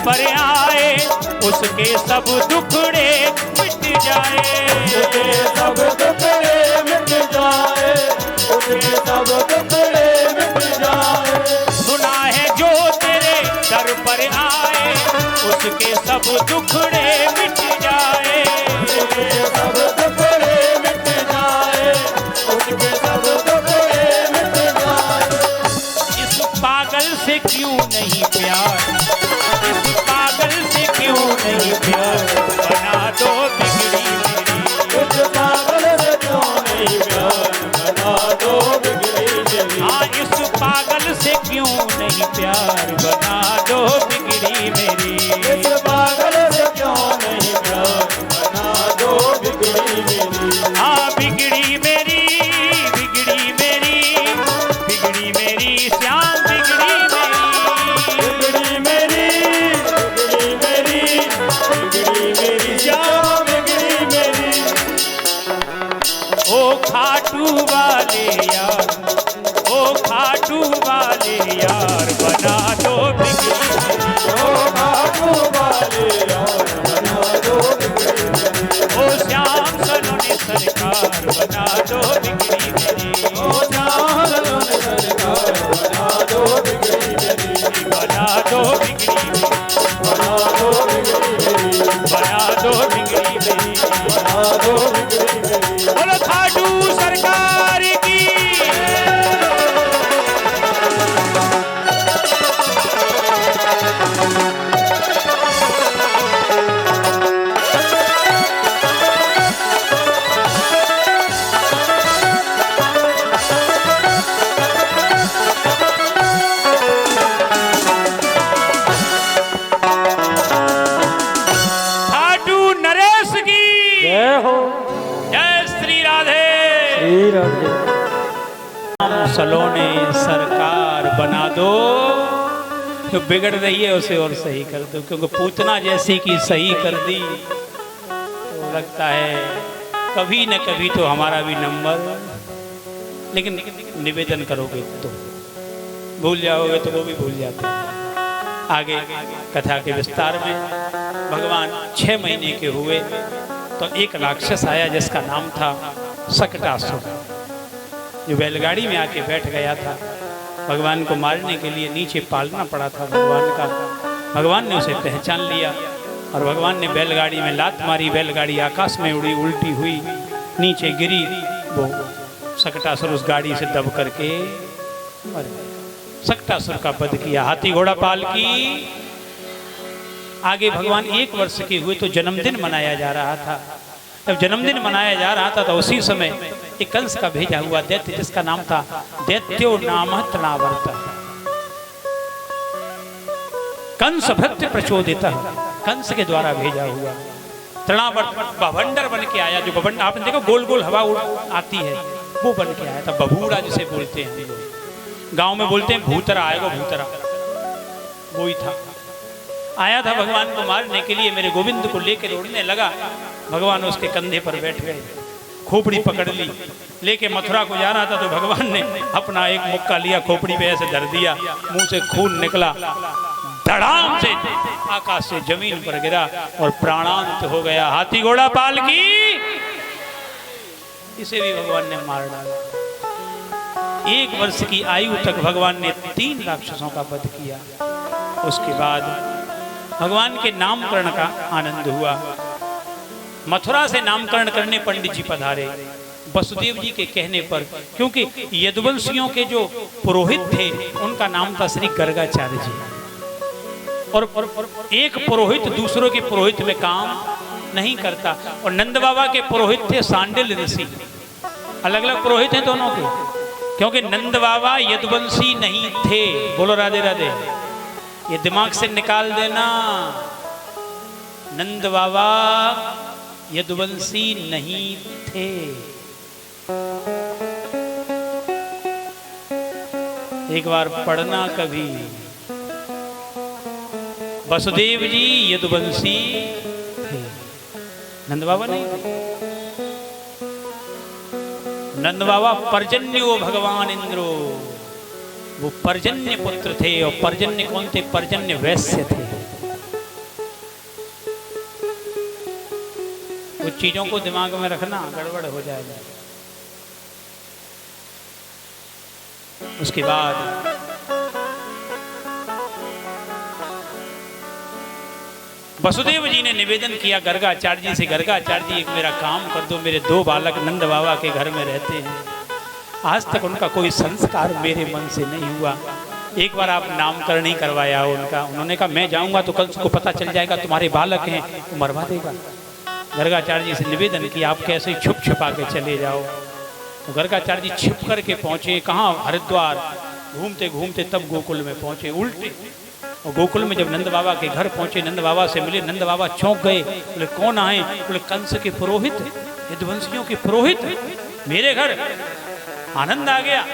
पर आए उसके सब दुखड़े मिट जाए। उसके सब दुखड़े मिट जाए, उसके सब दुखड़े मिट जाए। सुना है जो तेरे दर पर आए उसके सब दुखड़े मिट जाए। उसके सब दुखड़े मिट जाए, उसके सब दुखड़े मिट जाए। इस पागल से क्यों नहीं प्यार, इस पागल से क्यों नहीं प्यार, बना दो बिगड़ी मेरी। इस पागल से क्यों नहीं प्यार, बना दो बिगड़ी मेरी। हाँ, इस पागल से क्यों नहीं प्यार, बना दो बिगड़ी मेरी। इस पागल से क्यों नहीं प्यार, बना दो बिगड़ी मेरी। हाँ, बिगड़ी मेरी, बिगड़ी मेरी, बिगड़ी मेरी श्याम, बिगड़ी बिगड़ी मेरी, बिगड़ी मेरी, बिगड़ी मेरी श्याम, बिगड़ी मेरी। ओ खाटू वाले यार, ओ खाटू वाले यार, बना दो बिगड़ी मेरी। ओ बाबू वाले यार, बना दो बिगड़ी मेरी। ओ श्याम सलोनी सरकार, बना दो बिगड़ी मेरी। ओ श्याम सलोनी सरकार, बना दो बिगड़ी मेरी। बना दो बिगड़ी मेरी, बना दो बिगड़ी मेरी, बना दो बिगड़ी मेरी। बना दो बिगड़ी मेरी। बोलो खाटू सरकार की। खाटू नरेश की जय हो, जय श्री राधे। श्री राधे। सलोने सरकार बना दो, जो बिगड़ रही है उसे और सही कर दो, क्योंकि पूतना जैसी की सही कर दी तो लगता है कभी न कभी तो हमारा भी नंबर, लेकिन निवेदन करोगे तो भूल जाओगे तो वो भी भूल जाते हैं। आगे कथा के विस्तार में भगवान 6 महीने के हुए तो एक राक्षस आया जिसका नाम था सकटासुर, जो बैलगाड़ी में आके बैठ गया था। भगवान को मारने के लिए नीचे पालना पड़ा था भगवान का। भगवान ने उसे पहचान लिया और भगवान ने बैलगाड़ी में लात मारी। बैलगाड़ी आकाश में उड़ी, उल्टी हुई, नीचे गिरी। वो सकटासुर उस गाड़ी से दब करके मर गया। सकटासुर का वध किया, हाथी घोड़ा पाल की। आगे भगवान 1 वर्ष के हुए तो जन्मदिन मनाया जा रहा था। जब जन्मदिन मनाया जा रहा था तो उसी समय एक कंस का भेजा हुआ दैत्य, जिसका नाम था दैत्यो नामः तृणावर्त, कंस भृत्य प्रचोदित, कंस के द्वारा भेजा हुआ तृणावर्त बवंडर बन के आया। जो बवंडर आपने देखा गोल गोल हवा आती है, वो बन के आया था। बबूरा जिसे बोलते हैं, गांव में बोलते हैं भूतरा, आएगा भूतरा, वो ही था। आया था भगवान को मारने के लिए, मेरे गोविंद को लेकर उड़ने लगा। भगवान उसके कंधे पर बैठ गए, खोपड़ी पकड़ ली, लेके मथुरा को जा रहा था तो भगवान ने अपना एक मुक्का लिया, खोपड़ी पे ऐसे धर दिया, मुंह से खून निकला, धड़ाम से आकाश से जमीन पर गिरा और प्राणांत हो गया। हाथी घोड़ा पाल की, इसे भी भगवान ने मार डाला। 1 वर्ष की आयु तक भगवान ने 3 राक्षसों का वध किया। उसके बाद भगवान के नामकरण का आनंद हुआ। मथुरा से नामकरण करने पंडित जी पधारे वसुदेव जी के कहने पर, क्योंकि यदुवंशियों के जो पुरोहित थे उनका नाम था श्री गर्गाचार्य जी। और एक पुरोहित दूसरों के पुरोहित में काम नहीं करता। और नंद बाबा के पुरोहित थे सांडिल ऋषि। अलग अलग पुरोहित हैं दोनों के, क्योंकि नंद बाबा यदुवंशी नहीं थे। बोलो राधे राधे, ये दिमाग से निकाल देना। नंद बाबा यदुवंशी नहीं थे। एक बार पढ़ना कभी, वसुदेव जी यदुवंशी थे, नंद बाबा नहीं थे। नंद बाबा पर्जन्यो भगवान इंद्रो, वो पर्जन्य पुत्र थे। और पर्जन्य कौन थे? पर्जन्य वैश्य थे। कुछ चीजों को दिमाग में रखना, गड़बड़ हो जाएगा। उसके बाद वसुदेव जी ने निवेदन किया गर्गाचार्य जी से, गर्गाचार्य जी एक मेरा काम कर दो, मेरे 2 बालक नंद बाबा के घर में रहते हैं, आज तक उनका कोई संस्कार मेरे मन से नहीं हुआ, एक बार आप नामकरण ही करवाया उनका। उन्होंने कहा मैं जाऊंगा तो कल उसको पता चल जाएगा तुम्हारे बालक हैं, तो मरवा देगा। गर्गाचार्य जी से निवेदन किया आप कैसे छुप छुपा के चले जाओ। तो गर्गाचार्य जी छिप करके पहुंचे, कहाँ? हरिद्वार। घूमते घूमते तब गोकुल में पहुंचे उल्टे। और गोकुल में जब नंद बाबा के घर पहुंचे, नंद बाबा से मिले, नंद बाबा चौंक गए। बोले कौन आए? बोले कंस के पुरोहित, यदुवंशियों के पुरोहित मेरे घर। आनंद आ गया।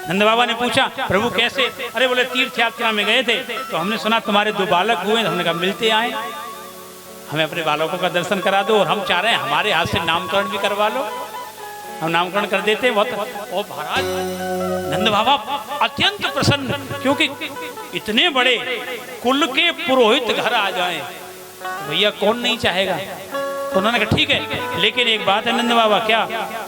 नंद बाबा ने पूछा प्रभु कैसे? अरे बोले तीर्थ यात्रा में गए थे तो हमने सुना तुम्हारे 2 बालक हुए, हमने कहा मिलते आए, हमें अपने बालकों का दर्शन करा दो। और हम चाह रहे हैं हमारे हाथ से नामकरण भी करवा लो, हम नामकरण कर देते बहुत। और महाराज नंद बाबा अत्यंत प्रसन्न, क्योंकि इतने बड़े कुल के पुरोहित घर आ जाएं, भैया कौन नहीं चाहेगा। तो उन्होंने कहा ठीक है, लेकिन एक बात है नंद बाबा, क्या?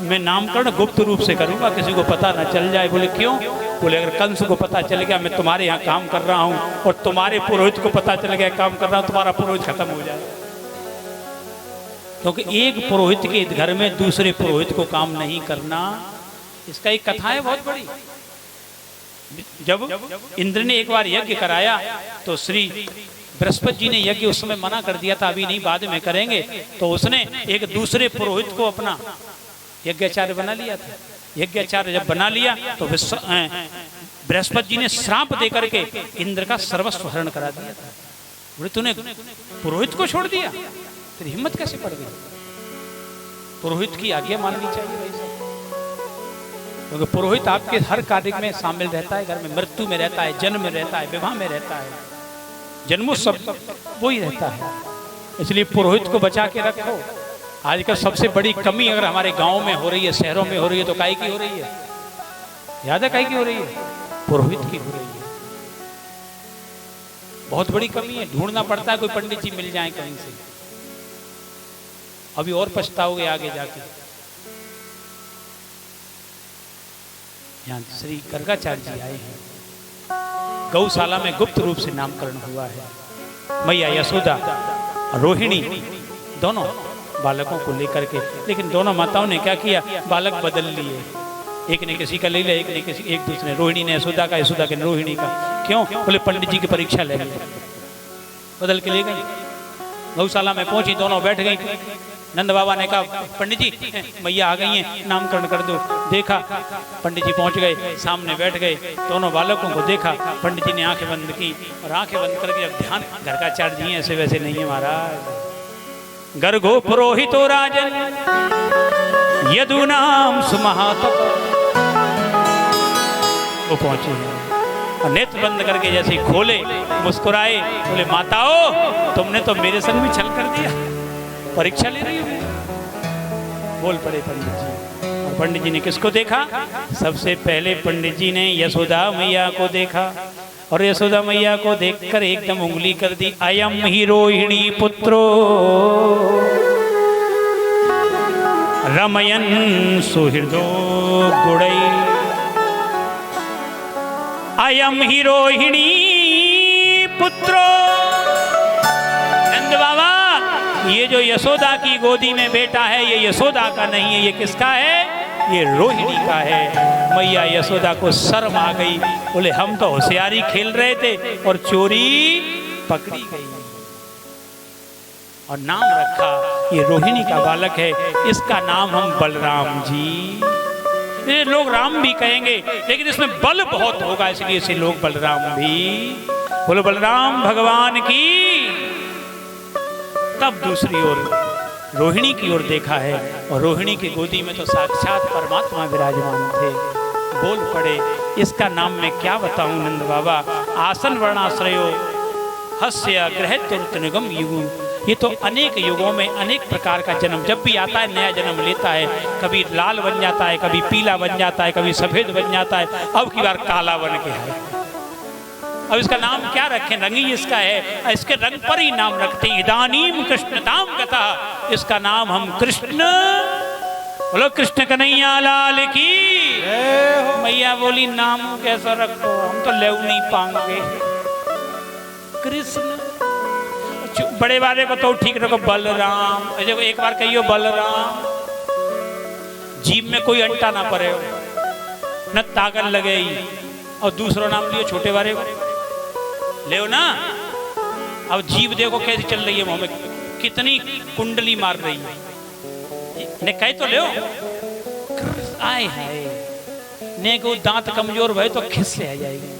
मैं नामकरण गुप्त रूप से करूंगा, किसी को पता ना चल जाए। बोले क्यों? बोले अगर कंस को पता चल गया मैं तुम्हारे यहाँ काम कर रहा हूँ और तुम्हारे पुरोहित को पता चल गया काम कर रहा हूँ, तुम्हारा पुरोहित खत्म हो जाए। क्योंकि एक पुरोहित के घर में दूसरे पुरोहित को काम नहीं करना, इसका एक कथा है बहुत बड़ी। जब इंद्र ने एक बार यज्ञ कराया तो श्री बृहस्पति जी ने यज्ञ उस समय मना कर दिया था, अभी नहीं बाद में करेंगे। तो उसने एक दूसरे पुरोहित को अपना यज्ञाचार्य बना लिया था। यज्ञाचार्य जब बना लिया तो बृहस्पति जी ने श्राप देकर के इंद्र का सर्वस्व हरण करा दिया था। बोले तूने पुरोहित को छोड़ दिया, तेरी हिम्मत कैसे पड़ गई? पुरोहित की आज्ञा माननी चाहिए भाई साहब, क्योंकि पुरोहित आपके हर कार्य में शामिल रहता है, घर में मृत्यु में रहता है, जन्म में रहता है, विवाह में रहता है, जन्मोत्सव वो ही रहता है। इसलिए पुरोहित को बचा के रखो। आजकल सबसे बड़ी कमी अगर हमारे गांव में हो रही है, शहरों में हो रही है, तो काहे की हो रही है? याद है काहे की हो रही है? पुरोहित की हो रही है। बहुत बड़ी कमी है, ढूंढना पड़ता है कोई पंडित जी मिल जाए कहीं से। अभी और पछताओगे आगे जाके। यहाँ श्री गर्गाचार्य जी आए हैं, गौशाला में गुप्त रूप से नामकरण हुआ है। मैया यशोदा रोहिणी दोनों बालकों को लेकर के। लेकिन दोनों माताओं ने क्या किया, बालक बदल लिए, एक ने किसी का ले लिया, एक ने किसी, एक दूसरे, रोहिणी ने यशोदा का, यशोदा के रोहिणी का। क्यों? बोले पंडित जी की परीक्षा ले गई, बदल के ले गई। गौशाला में पहुंची, दोनों बैठ गई। नंद बाबा ने कहा पंडित जी मैया आ गई हैं, नामकरण कर दो। देखा पंडित जी पहुंच गए, सामने बैठ गए, दोनों बालकों को देखा। पंडित जी ने आंखें बंद की और आंखें बंद करके अब ध्यान, घर का चार्ज जी ऐसे वैसे नहीं है महाराज। गर्गो पुरोहितो राजन यदुनाम सुमहातप, वो पहुंचे और नेत्र बंद करके जैसे ही खोले, मुस्कुराए, बोले माताओं तुमने तो मेरे संग भी छल कर दिया, परीक्षा ले रही हो। बोल पड़े पंडित जी। और पंडित जी ने किसको देखा? सबसे पहले पंडित जी ने यशोदा मैया को देखा और यशोदा मैया को देखकर एकदम उंगली कर दी, अयम ही रोहिणी पुत्रो रमयन सुहृदो गुड़ई, अयम ही रोहिणी पुत्रो। नंद बाबा ये जो यशोदा की गोदी में बेटा है, ये यशोदा का नहीं है, ये किसका है? ये रोहिणी का है। मैया यशोदा को शर्म आ गई, बोले हम तो होशियारी खेल रहे थे और चोरी पकड़ी गई। और नाम रखा, ये रोहिणी का बालक है, इसका नाम हम बलराम जी। ये लोग राम भी कहेंगे लेकिन इसमें बल बहुत होगा, इसलिए इसे लोग बलराम भी। बोलो बलराम भगवान की। तब दूसरी ओर रोहिणी की ओर देखा है और रोहिणी की गोदी में तो साक्षात परमात्मा विराजमान थे। बोल पड़े, इसका नाम मैं क्या बताऊं नंद बाबा। आसन वर्णाश्रयो हस्य ग्रहत्युत निगम युगु, ये तो अनेक युगों में अनेक प्रकार का जन्म जब भी आता है नया जन्म लेता है। कभी लाल बन जाता है, कभी पीला बन जाता है, कभी सफेद बन जाता है, अब की बार काला बन के है। अब इसका नाम क्या रखें? रंग ही इसका है, इसके रंग पर ही नाम रखते हैं। इदानीम कृष्णताम कथा, इसका नाम हम कृष्ण। बोलो कृष्ण कन्हैया लाल की। मैया बोली नाम कैसा रखो, हम तो ले नहीं पाएंगे। कृष्ण बड़े वाले को तो ठीक रखो, बलराम। एक बार कहियो बलराम, जीभ में कोई अंटा ना पड़े हो, न ताकत लगे। और दूसरा नाम लियो छोटे वाले को ले ना। अब जीव देखो कैसे चल रही है, मुंह में कितनी कुंडली मार रही है। ने कहे तो ले आए हाय, ने को दांत कमजोर भय तो खिस से आ जाएगी।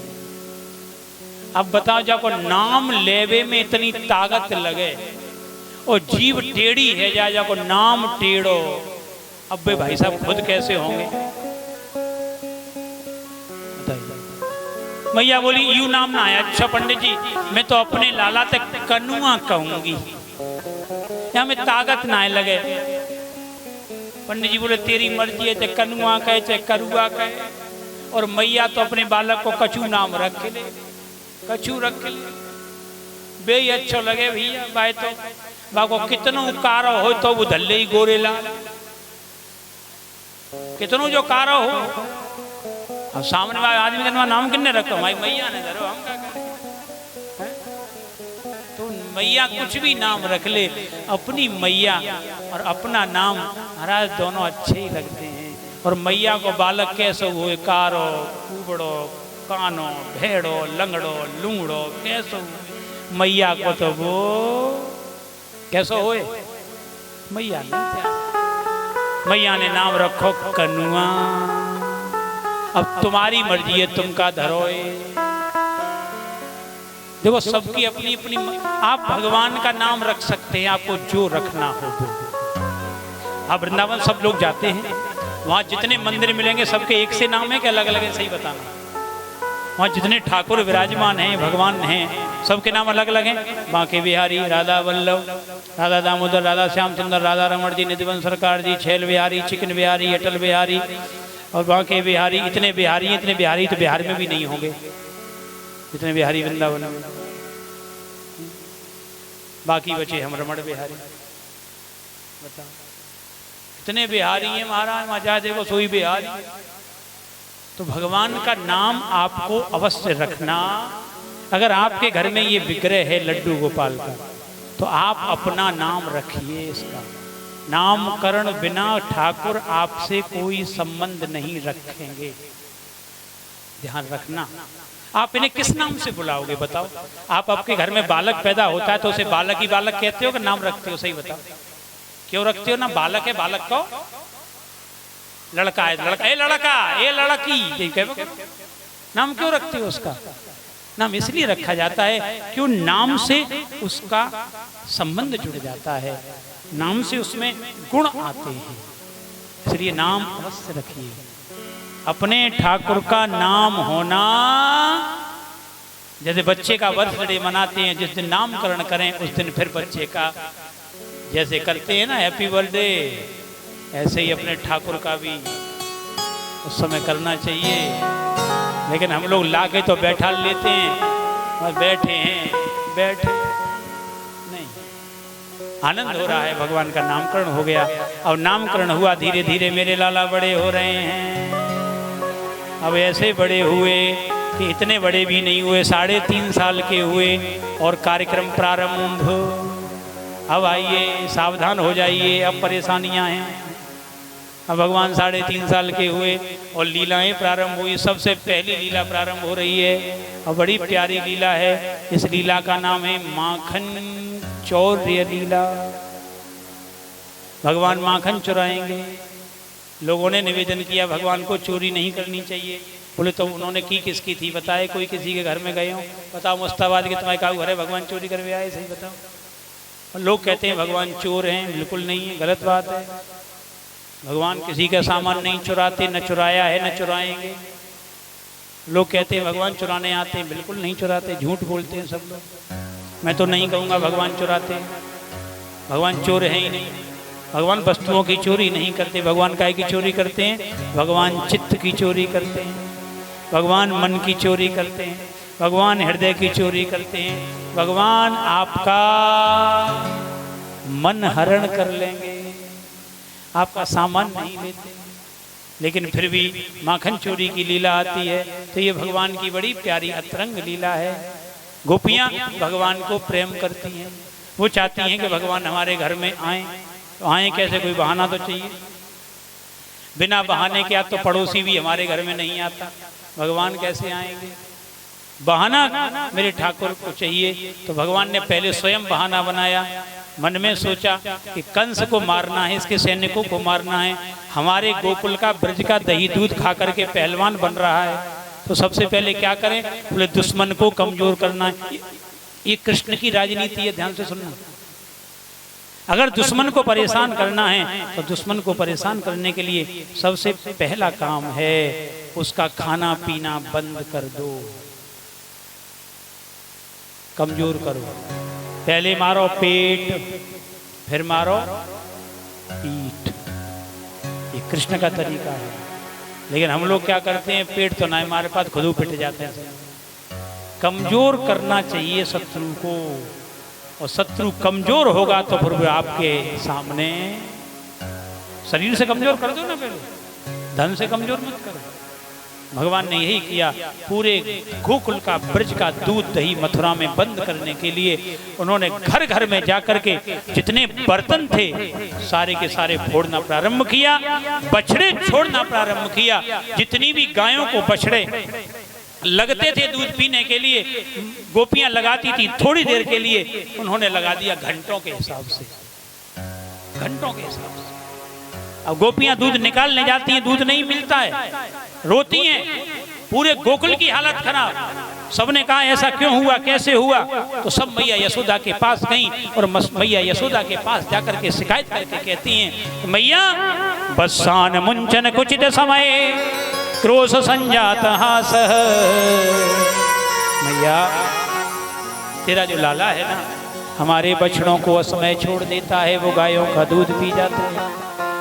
अब बताओ जाको नाम लेवे में इतनी ताकत लगे और जीव टेढ़ी है, जा जाको नाम टेढ़ो। अब वे भाई साहब खुद कैसे होंगे? मैया बोली यू नाम ना आया। अच्छा पंडित जी मैं तो अपने लाला तक कनुआ कहूंगी, या में ताकत ना लगे। पंडित जी बोले तेरी मर्जी है, चाहे कनुआ कहे चाहे करुआ कहे। और मैया तो अपने बालक को कछू नाम रख ले, कछू रख ले, बे अच्छो लगे भैया। भाई तो बाको कितनो कारो हो तो वो धल्ले ही गोरे लाल, कितनो जो कारो हो। अब सामने वाले आदमी का नाम किन्ने रखो? भाई मैया ने धरो, हम क्या करें? तो मैया कुछ भी नाम रख ले, अपनी मैया और अपना नाम महाराज दोनों अच्छे ही लगते हैं। और मैया को बालक कैसे हुए? कारो, कुबड़ो, कानो, भेड़ो, लंगड़ो, लूंगड़ो, कैसे हुए? मैया को तो वो कैसे हुए? मैया ने, मैया ने नाम रखो कनुआ। अब तुम्हारी मर्जी है, तुम का धरोए। देखो सबकी अपनी अपनी, आप भगवान का नाम रख सकते हैं, आपको जो रखना हो वो। आप वृंदावन सब लोग जाते हैं, वहाँ जितने मंदिर मिलेंगे सबके एक से नाम है कि अलग अलग है? सही बताना। वहाँ जितने ठाकुर विराजमान हैं, भगवान हैं, सबके नाम अलग अलग हैं। बांके बिहारी, राधा वल्लभ, राधा दामोदर, राधा श्याम सुंदर, राधा रमण जी, निधिवन सरकार जी, छैल बिहारी, चिकन बिहारी, अटल बिहारी और बांके बिहारी। इतने बिहारी तो बिहार में भी नहीं होंगे जितने बिहारी वृंदावन में। बाकी बचे हम रमण बिहारी। बताओ इतने बिहारी हैं महाराज, मजा देखो सोई बिहारी। तो भगवान का नाम आपको अवश्य रखना। अगर आपके घर में ये विग्रह है लड्डू गोपाल का, तो आप अपना नाम रखिए इसका। नामकरण बिना ठाकुर आपसे कोई संबंध नहीं रखेंगे। ध्यान रखना। आप इन्हें किस नाम से बुलाओगे बताओ? आप आपके घर में बालक पैदा होता है तो उसे बालक ही बालक कहते हो कि नाम रखते हो? सही बताओ, क्यों रखते हो? ना बालक है बालक को, लड़का है लड़का, ए लड़का, ए लड़की, नाम क्यों रखते हो? उसका नाम इसलिए रखा जाता है क्यों नाम से उसका संबंध जुड़ जाता है, नाम से उसमें गुण आते हैं, इसलिए नाम अवश्य रखिए। अपने ठाकुर का नाम होना, जैसे बच्चे का बर्थडे मनाते हैं, जिस दिन नामकरण करें उस दिन फिर बच्चे का जैसे करते हैं ना हैप्पी बर्थडे, ऐसे ही अपने ठाकुर का भी उस समय करना चाहिए। लेकिन हम लोग लाके तो बैठा लेते हैं और बैठे हैं, बैठे नहीं। आनंद हो रहा है, भगवान का नामकरण हो गया। अब नामकरण हुआ, धीरे धीरे मेरे लाला बड़े हो रहे हैं। अब ऐसे बड़े हुए कि इतने बड़े भी नहीं हुए, 3.5 साल के हुए और कार्यक्रम प्रारंभ। अब आइए, सावधान हो जाइए, अब परेशानियां हैं। अब भगवान 3.5 साल के हुए और लीलाएं प्रारंभ हुई। सबसे पहली लीला प्रारंभ हो रही है और बड़ी प्यारी लीला है। इस लीला का नाम है माखन चौर्य लीला। भगवान माखन चुराएंगे। लोगों ने निवेदन किया भगवान को चोरी नहीं करनी चाहिए। बोले तो उन्होंने की किसकी थी बताए? कोई किसी के घर में गए हो, बताओ मुस्ताबाद के तुम्हारे का घर है, भगवान चोरी करके आए, सही बताओ। और लोग कहते हैं भगवान चोर हैं, बिल्कुल नहीं है, गलत बात है। भगवान किसी का सामान नहीं चुराते, न चुराया है न चुराएंगे। लोग कहते हैं भगवान चुराने आते हैं, बिल्कुल नहीं चुराते, झूठ बोलते हैं सब लोग। मैं तो नहीं कहूँगा भगवान चुराते हैं, भगवान चोर है ही नहीं। भगवान वस्तुओं की चोरी नहीं करते। भगवान काय की चोरी करते हैं? भगवान चित्त की चोरी करते हैं, भगवान मन की चोरी करते हैं, भगवान हृदय की चोरी करते हैं। भगवान आपका मन हरण कर लेंगे, आपका सामान नहीं लेते। लेकिन फिर भी माखन चोरी की लीला आती है तो ये भगवान की बड़ी प्यारी अतरंग लीला है। गोपियाँ भगवान को प्रेम करती हैं, वो चाहती हैं कि भगवान हमारे घर में आए। तो आए कैसे? कोई बहाना तो चाहिए। बिना बहाने के तो पड़ोसी भी हमारे घर में नहीं आता, भगवान कैसे आएंगे? बहाना मेरे ठाकुर को चाहिए। तो भगवान ने पहले स्वयं बहाना बनाया। मन में सोचा कि कंस को मारना है, इसके सैनिकों को मारना है। हमारे गोकुल का ब्रज का दही दूध खा करके पहलवान बन रहा है, तो सबसे पहले क्या करें? बोले दुश्मन को कमजोर करना है। ये कृष्ण की राजनीति है, ध्यान से सुनना। अगर दुश्मन को परेशान करना है तो दुश्मन को परेशान करने के लिए सबसे पहला काम है उसका खाना पीना बंद कर दो, कमजोर करो। पहले मारो पेट, फिर मारो पीठ। ये कृष्ण का तरीका है। लेकिन हम लोग क्या करते हैं? पेट तो ना हमारे पास, खुद पिट जाते हैं। कमजोर करना चाहिए शत्रु को, और शत्रु कमजोर होगा तो फिर वो आपके सामने। शरीर से कमजोर कर दो ना, पहले धन से कमजोर मत करो। भगवान ने यही किया। पूरे गोकुल का ब्रज का दूध दही मथुरा में बंद करने के लिए उन्होंने घर घर में जाकर के जितने बर्तन थे सारे के सारे फोड़ना प्रारंभ किया, बछड़े छोड़ना प्रारंभ किया। जितनी भी गायों को बछड़े लगते थे दूध पीने के लिए, गोपियां लगाती थी थोड़ी देर के लिए, उन्होंने लगा दिया घंटों के हिसाब से, घंटों के हिसाब से। अब गोपियां दूध निकालने जाती हैं, दूध नहीं मिलता है, रोती हैं। पूरे गोकुल की हालत खराब। सबने कहा ऐसा क्यों हुआ, कैसे हुआ? तो सब मैया यशोदा के पास गईं और मैया यशोदा के पास जाकर के शिकायत करके कहती हैं, मैया बस्सान मुंचन कुचित समय क्रोश संजात हास। मैया तेरा जो लाला है ना, हमारे बछड़ों को असमय छोड़ देता है, वो गायों का दूध पी जाता है,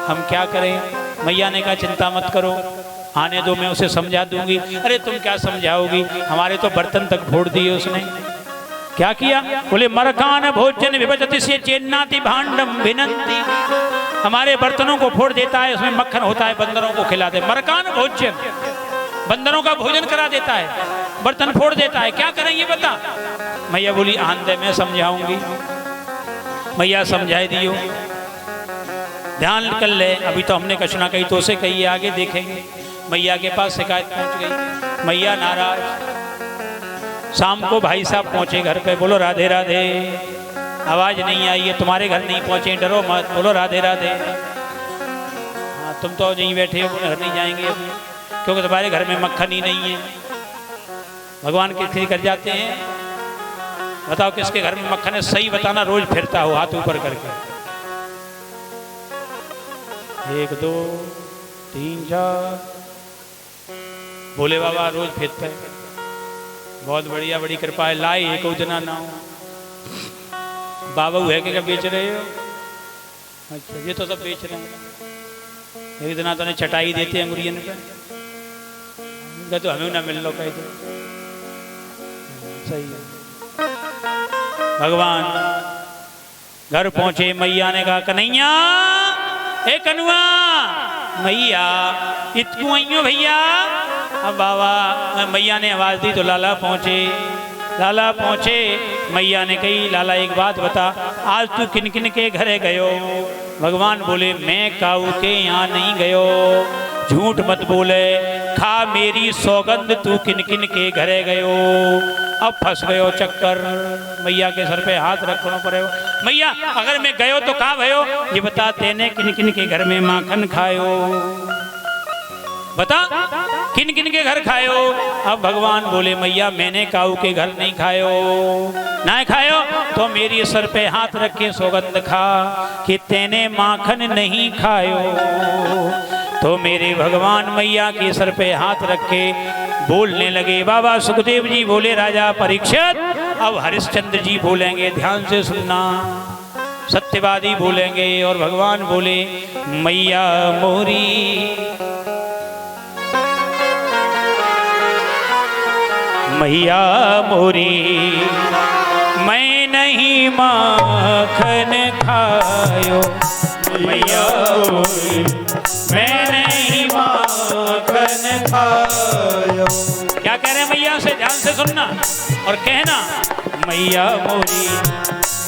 हम क्या करें? मैया ने कहा चिंता मत करो, आने दो, मैं उसे समझा दूंगी। अरे तुम क्या समझाओगी, हमारे तो बर्तन तक फोड़ दिए उसने। क्या किया? बोले मरकान भोजन विभजति से चेन्नाति भांडम विनंती। हमारे बर्तनों को फोड़ देता है, उसमें मक्खन होता है, बंदरों को खिला दे। मरकान भोजन, बंदरों का भोजन करा देता है, बर्तन फोड़ देता है, क्या करें ये बता? मैया बोली आंदे मैं समझाऊंगी। मैया समझाई दियो। ध्यान कर ले, अभी तो हमने कछुना कही तो उसे कही, आगे देखेंगे। मैया के पास शिकायत पहुंच गई, मैया नाराज। शाम को भाई साहब पहुंचे घर पे, बोलो राधे राधे। आवाज नहीं आई है, तुम्हारे घर नहीं पहुंचे, डरो मत, बोलो राधे राधे। हाँ तुम तो यहीं बैठे हो, घर नहीं जाएंगे अभी, क्योंकि तुम्हारे घर में मक्खन ही नहीं है। भगवान किसी कर जाते हैं, बताओ किसके घर में मक्खन है, सही बताना, रोज फिरता हो हाथ ऊपर करके। 1 2 3 4 भोले बाबा रोज फिरते हैं, बहुत बढ़िया, बड़ी कृपा है। लाई एक उजना ना हो। बाबा है कि क्या बेच रहे हो? अच्छा ये तो सब बेच रहे हैं। एक दिन तो चटाई देते हैं अंगुरियन पे, तो हमें ना मिल लो कहीं तो सही है। भगवान घर पहुंचे, मैया ने कहा कन्हैया, ए कनुआ, मैया इतकू आई हो भैया। अब बाबा मैया ने आवाज दी तो लाला पहुंचे। लाला पहुंचे, मैया ने कही लाला एक बात बता, आज तू किन किन के घरे गयो? भगवान बोले मैं काऊ के यहाँ नहीं गयो, झूठ मत बोले, खा मेरी सौगंध, तू किन किन के घरे गयो? अब फंस गयो चक्कर, मैया के सर पे हाथ रखना पड़ेगा। मैया अगर मैं गयो तो कहाँ भयो? ये बता, तेने किन किन के घर में माखन खायो? बता किन किन के घर खायो? अब भगवान बोले मैया मैंने काऊ के घर नहीं खायो। ना खायो तो मेरी सर पे हाथ रख के सौगंध खा कि तेने माखन नहीं खायो। तो मेरे भगवान मैया के सर पे हाथ रख के बोलने लगे। बाबा सुखदेव जी बोले राजा परीक्षित, अब हरिश्चंद्र जी बोलेंगे, ध्यान से सुनना, सत्यवादी बोलेंगे। और भगवान बोले मैया मोरी, मैया मोरी, मैं नहीं माखन खायो। मैया मोरी, मैं नहीं माखन खायो। क्या कह रहे हैं मैया से? ध्यान से सुनना और कहना, मैया मोरी,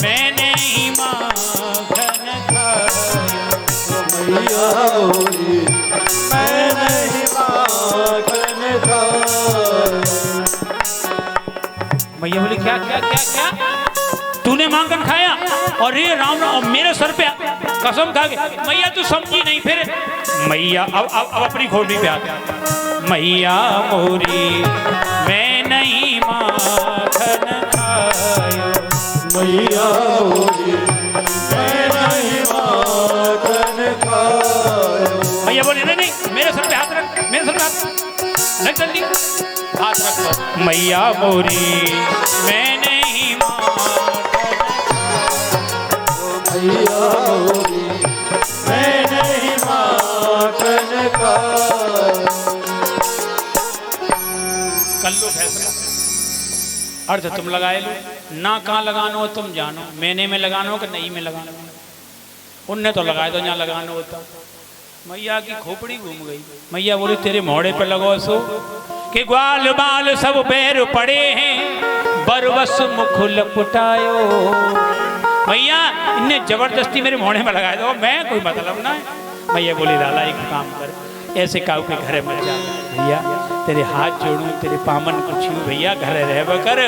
मैं नहीं माखन खायो। मैया मोरी, मैं नहीं माखन खायो। मैया बोली क्या क्या क्या क्या तूने माखन खाया? और ये राम राम मेरे सर पे कसम खा के। मैया तू समझी नहीं। फिर मैया अब अपनी खोपड़ी पे आते, मैया मोरी, मैं नहीं माखन खायो। मैया मोरी, मैं नहीं माखन खायो। मैया बोली नहीं नहीं, मेरे सर पे हाथ रख, मेरे सर पे हाथ रख, जल्दी हाथ रखो। मैया मोरी, मैं नहीं माखन, मैया मोरी, मैं नहीं माखन खायो। कर लो फैसला, अर्थ तुम लगाए लो, ना कहाँ लगाना हो तुम जानो, मैंने में लगाना हो कि नहीं में लगाना हो। उनने तो लगाए तो जहाँ लगाना होता। मैया की खोपड़ी घूम गई। मैया बोली तेरे मोड़े पे लगो सो कि ग्वाल बाल सब पैर पड़े हैं, बरवस मुख लपटायो। भैया इनने जबरदस्ती मेरे मोड़े में लगाए दो, मैं कोई मतलब ना है। मैया बोली लाला एक काम कर, ऐसे काऊ के घरे मत जा भैया, तेरे हाथ जोड़ूं, तेरे पामन को छू भैया, घरे रह कर।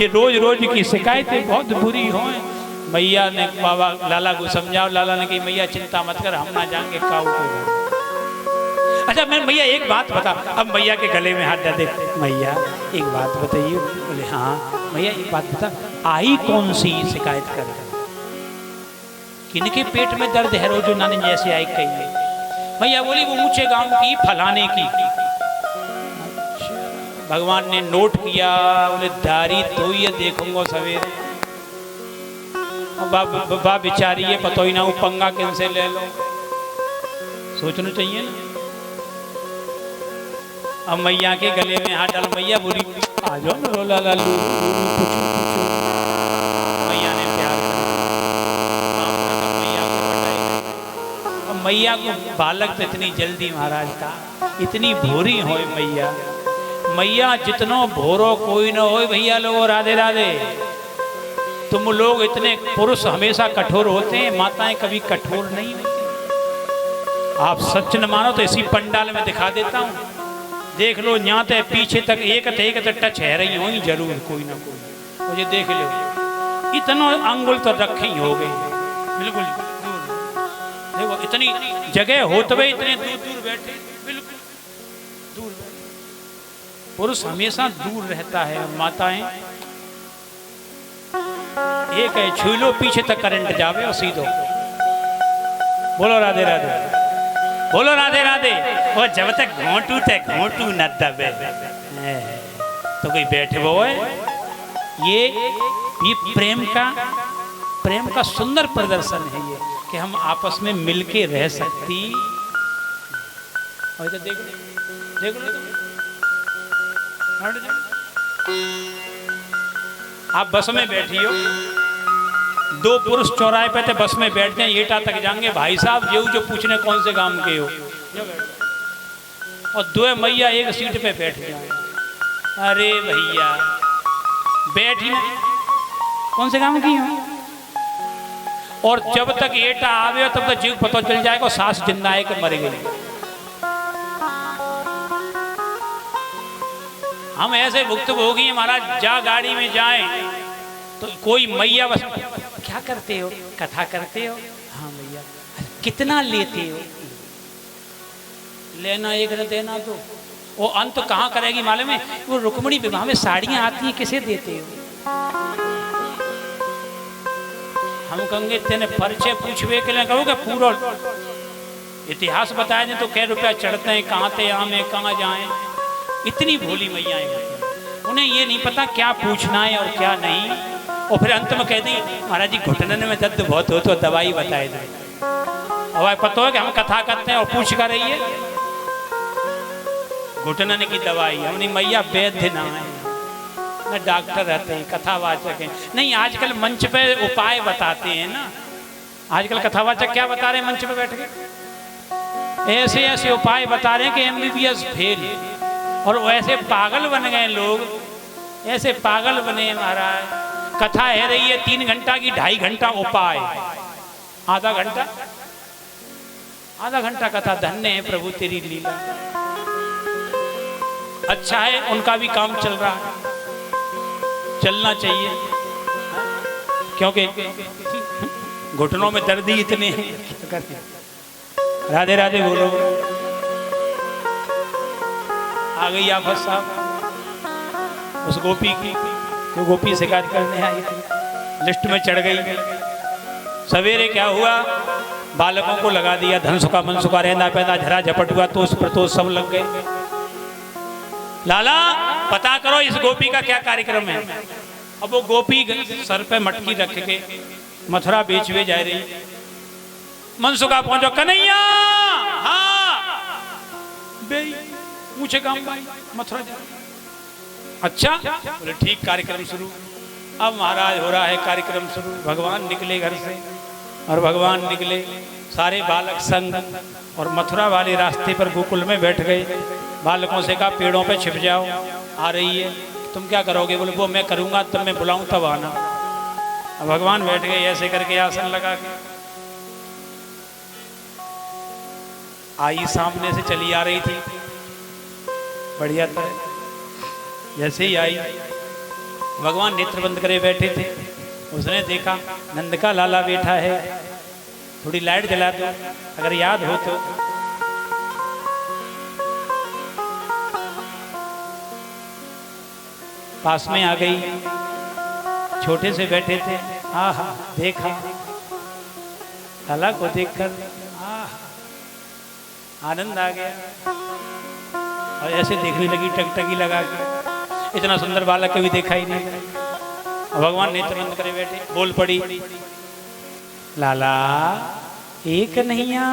ये रोज रोज की शिकायतें बहुत बुरी हों। मैया ने बाबा लाला को समझाओ। लाला ने कही मैया चिंता मत कर, हम ना जाएंगे काऊ के घर। अच्छा मैं मैया एक बात बता। अब मैया के गले में हाथ डाल दे। मैया एक बात बताइए। बोले हाँ मैया एक बात बता, आई कौन सी शिकायत कर? किनके पेट में दर्द है रोज नानी जैसे आई कही? मैया बोली वो ऊंचे गांव की फलाने की। भगवान ने नोट किया, बोले दारी तो ये देखूंगा सवेरे। बाप बेचारी है, पतो ही ना वो पंगा किन से ले लो, सोचना चाहिए ना। अब मैया के गले में हाथ डाल। मैया बोली आ जाओ ना, रोला लालू पूछो पूछो। मैया ने प्यार कर मैया को बताई। अब मैया को बालक तो इतनी जल्दी महाराज था, इतनी भोरी हो मैया। मैया जितनो भोरो कोई न हो भैया लोगो, राधे राधे। तुम लोग इतने पुरुष हमेशा कठोर होते हैं, माताएं कभी कठोर नहीं होती। आप सच न मानो तो इसी पंडाल में दिखा देता हूँ, देख लो यहाँ ते पीछे तक एक टच है रही हो जरूर कोई ना कोई, मुझे देख लो इतना अंगुल तो रखे ही हो गए बिल्कुल दूर। देखो इतनी जगह होते हुए इतने दूर दूर बैठे, बिल्कुल दूर बैठे। पुरुष हमेशा दूर रहता है, माताएं एक है छू लो पीछे तक करंट जावे और सीधो। बोलो राधे राधे, बोलो राधे राधे। वो जब तक घोंटू तक घोंटू न दबे तो कोई बैठे वो है। ये प्रेम का सुंदर प्रदर्शन है ये कि हम आपस में मिलके रह सकती। और देख लो देख लो आप बस में बैठी हो, दो पुरुष चौराहे पे थे बस में बैठते हैं, एटा तक जाएंगे भाई साहब जो पूछने कौन से गांव के हो, और दो मैया एक सीट पे बैठ जाए। अरे भैया बैठी ना कौन से गांव की हो, और जब तक एटा आवे तब तक जीव पता चल जाएगा सास जिंदा है कि मर गई। हम ऐसे भुक्तभोगी महाराज, जा गाड़ी में जाए तो कोई मैया बस क्या करते हो, कथा करते हो, हाँ भैया कितना लेते हो, लेना एक न देना दो। वो अंत कहाँ करेगी मालूम है, वो रुक्मणी विवाह में साड़ियां आती हैं किसे देते हो। हम कहेंगे तेने परिचय पूछवे के लिए कहोगे पूरा इतिहास बताया दें तो कै रुपया चढ़ते हैं, कहाँ थे आमे कहाँ जाए। इतनी भोली मैया उन्हें ये नहीं पता क्या पूछना है और क्या नहीं, और फिर अंत में कह दी महाराज जी घुटने में दर्द बहुत हो तो दवाई बताए दे। अब पता हो कि हम कथा करते हैं और पूछ कर रही है घुटने की दवाई। हमने मैया वैद्य ना है न डॉक्टर रहते हैं, कथावाचक हैं। नहीं आजकल मंच पे उपाय बताते हैं ना, आजकल कथावाचक क्या बता रहे हैं मंच पे बैठ के, ऐसे ऐसे उपाय बता रहे हैं कि MBBS फेल। और वैसे पागल बन गए लोग, ऐसे पागल बने महाराज। कथा है रही है 3 घंटा की, 2.5 घंटा उपाय, आधा घंटा कथा। धन्य है प्रभु तेरी लीला। अच्छा है उनका भी काम चल रहा है, चलना चाहिए, क्योंकि घुटनों में दर्द ही इतने हैं। राधे राधे बोलो। आ गई आफत साहब उस गोपी की, जो गोपी शिकायत करने आई थी, लिस्ट में चढ़ गई। सवेरे क्या हुआ, बालकों को लगा दिया धन सुखा मन सुखा, रहना पैदा झरा झपट हुआ, तो उस पर तो सब लग गए। लाला पता करो इस गोपी का क्या कार्यक्रम है। अब वो गोपी सर पे मटकी रख के मथुरा बेचवे जा रही। मनसुखा पहुंचो, कन्हैया हाँ पूछे काम मथुरा जा। अच्छा बोले ठीक, कार्यक्रम शुरू। अब महाराज हो रहा है कार्यक्रम शुरू। भगवान निकले घर से, और भगवान निकले सारे बालक संग, और मथुरा वाले रास्ते पर गोकुल में बैठ गए। बालकों से कहा पेड़ों पे छिप जाओ, आ रही है। तुम क्या करोगे? बोले वो मैं करूंगा, तब मैं बुलाऊं तब आना। अब भगवान बैठ गए ऐसे करके आसन लगा के। आई सामने से चली आ रही थी बढ़िया तरह, जैसे ही आई भगवान नेत्र बंद करे बैठे थे। उसने देखा नंद का लाला बैठा है, थोड़ी लाइट जला दो अगर याद हो तो। पास में आ गई, छोटे से बैठे थे। हाँ हाँ देखा लाला को देखकर आनंद आ गया, और ऐसे देखने लगी टकटकी लगा के। इतना सुंदर बालक कभी देखा ही नहीं। भगवान नेत्र बंद करे बैठे, बोल पड़ी लाला एक कन्हैया।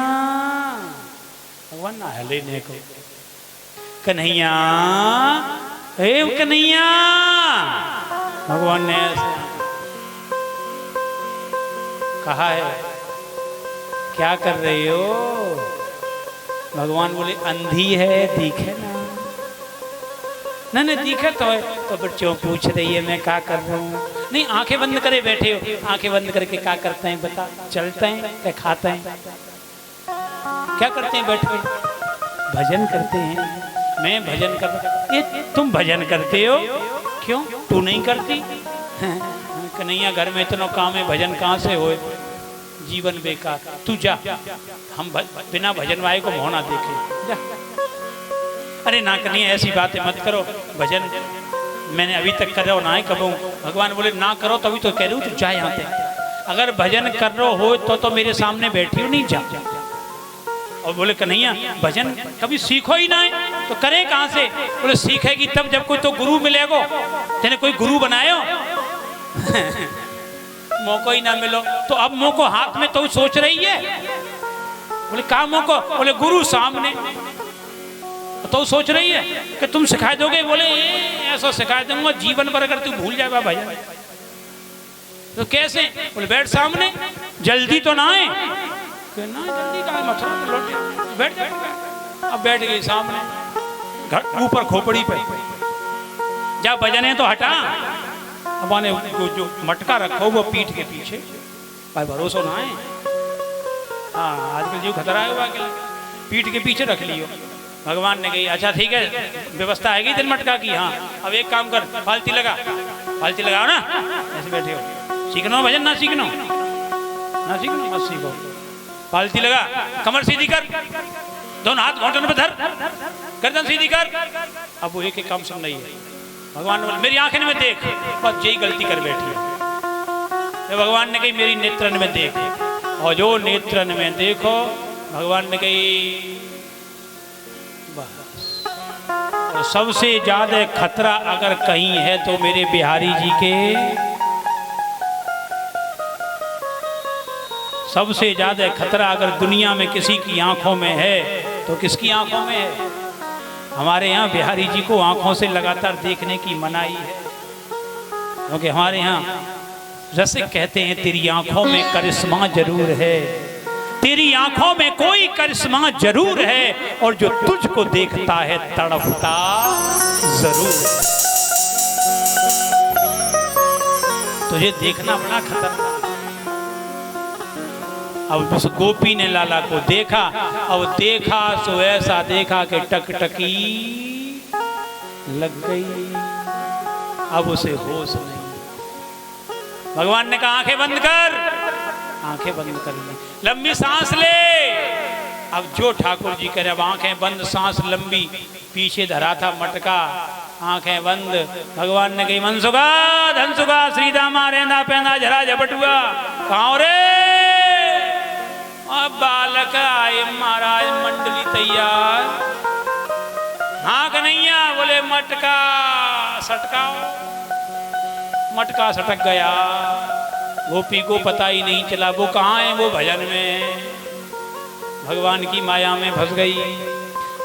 भगवान ना हले ने को कन्हैया, हे कन्हैया। भगवान ने ऐसे कहा है क्या कर रही हो? भगवान बोले अंधी है, दिखे ना। नहीं दिखे तो फिर क्यों पूछ रही है मैं क्या कर रहा हूँ? नहीं आंखें बंद करे बैठे हो, आंखें बंद करके क्या करते हैं बता? चलते हैं क्या खाते हैं? क्या करते हैं बैठ के? भजन करते हैं। मैं भजन कर, ये तुम भजन करते हो, क्यों तू नहीं करती? कन्हैया घर में इतना काम है, भजन कहाँ से होए? जीवन बेकार, तू जा, हम बिना भजन वाले को मोह ना देखे, जा। अरे ना कन्हैया ऐसी बातें मत करो, भजन मैंने अभी तक कर रहा हो ना है कबू। भगवान बोले ना करो तभी तो कह रही हूँ, तू जा यहाँ से। अगर भजन कर रहे हो तो मेरे सामने बैठी हो, नहीं जा। और बोले कन्हैया भजन कभी सीखो ही ना है तो करे कहाँ से? बोले सीखेगी तब जब कोई तो गुरु मिलेगो। तेने कोई गुरु बनायो? मौको ही ना मिलो तो अब मौको हाथ में तो सोच रही है। बोले कहा मौको? बोले गुरु सामने, तो सोच रही है कि तुम सिखा दोगे? बोले ऐसा सिखा दूंगा जीवन भर अगर तू भूल जाएगा भजन। तो कैसे? बोले बैठ सामने, जल्दी तो ना है। ना जल्दी कहाँ, मथुरा तो लौटे, बैठ जा। अब बैठ गई सामने, ऊपर खोपड़ी पे, जा भजन है तो हटा। अब आने जो मटका रखो वो पीठ के पीछे, भाई भरोसा ना है। हाँ आजकल जो खतरा है पीठ के पीछे रख लियो। भगवान ने कही अच्छा ठीक है, व्यवस्था आएगी तेल मटका की। हाँ अब एक काम कर, फालती लगाओ ना, ऐसे बैठे हो। सीखना भजन ना सीखना, ना सीखना मत सीखो। फालती लगा, कमर सीधी कर, दोनों हाथ घोटन पे धर, गर्दन सीधी कर। अब वो एक काम सुन रही है। भगवान ने बोला मेरी आंखें में देख, बस यही गलती कर बैठी है। भगवान ने कही मेरी नेत्रन में देख, और जो नेत्रन में देखो, भगवान ने कही और सबसे ज्यादा खतरा अगर कहीं है तो मेरे बिहारी जी के, सबसे ज्यादा खतरा अगर दुनिया में किसी की आंखों में है तो किसकी आंखों में है? हमारे यहाँ बिहारी जी को आंखों से लगातार देखने की मनाही है, क्योंकि हमारे यहाँ रसिक कहते हैं तेरी आंखों में करिश्मा जरूर है, तेरी आंखों में कोई करिश्मा जरूर है, और जो तुझको देखता है तड़पता जरूर है। तुझे देखना बड़ा खतरनाक। अब उस गोपी ने लाला को देखा, अब देखा सो ऐसा देखा कि टकटकी लग गई, अब उसे होश नहीं। भगवान ने कहा आंखें बंद कर, आंखें बंद कर ली, लंबी सांस ले। अब जो ठाकुर जी कह रहे, अब आंखें बंद, सांस लंबी, पीछे धरा था मटका, आंखें बंद। भगवान ने कही मनसुखा धनसुखा श्री दामा रेंदा पेंदा झरा झपटुआ, कहाँ रे? अब बालक आए महाराज, मंडली तैयार। हाँ कन्हैया? बोले मटका सटकाओ। मटका सटक गया, गोपी को पता ही नहीं चला वो कहाँ है, वो भजन में, भगवान की माया में फंस गई।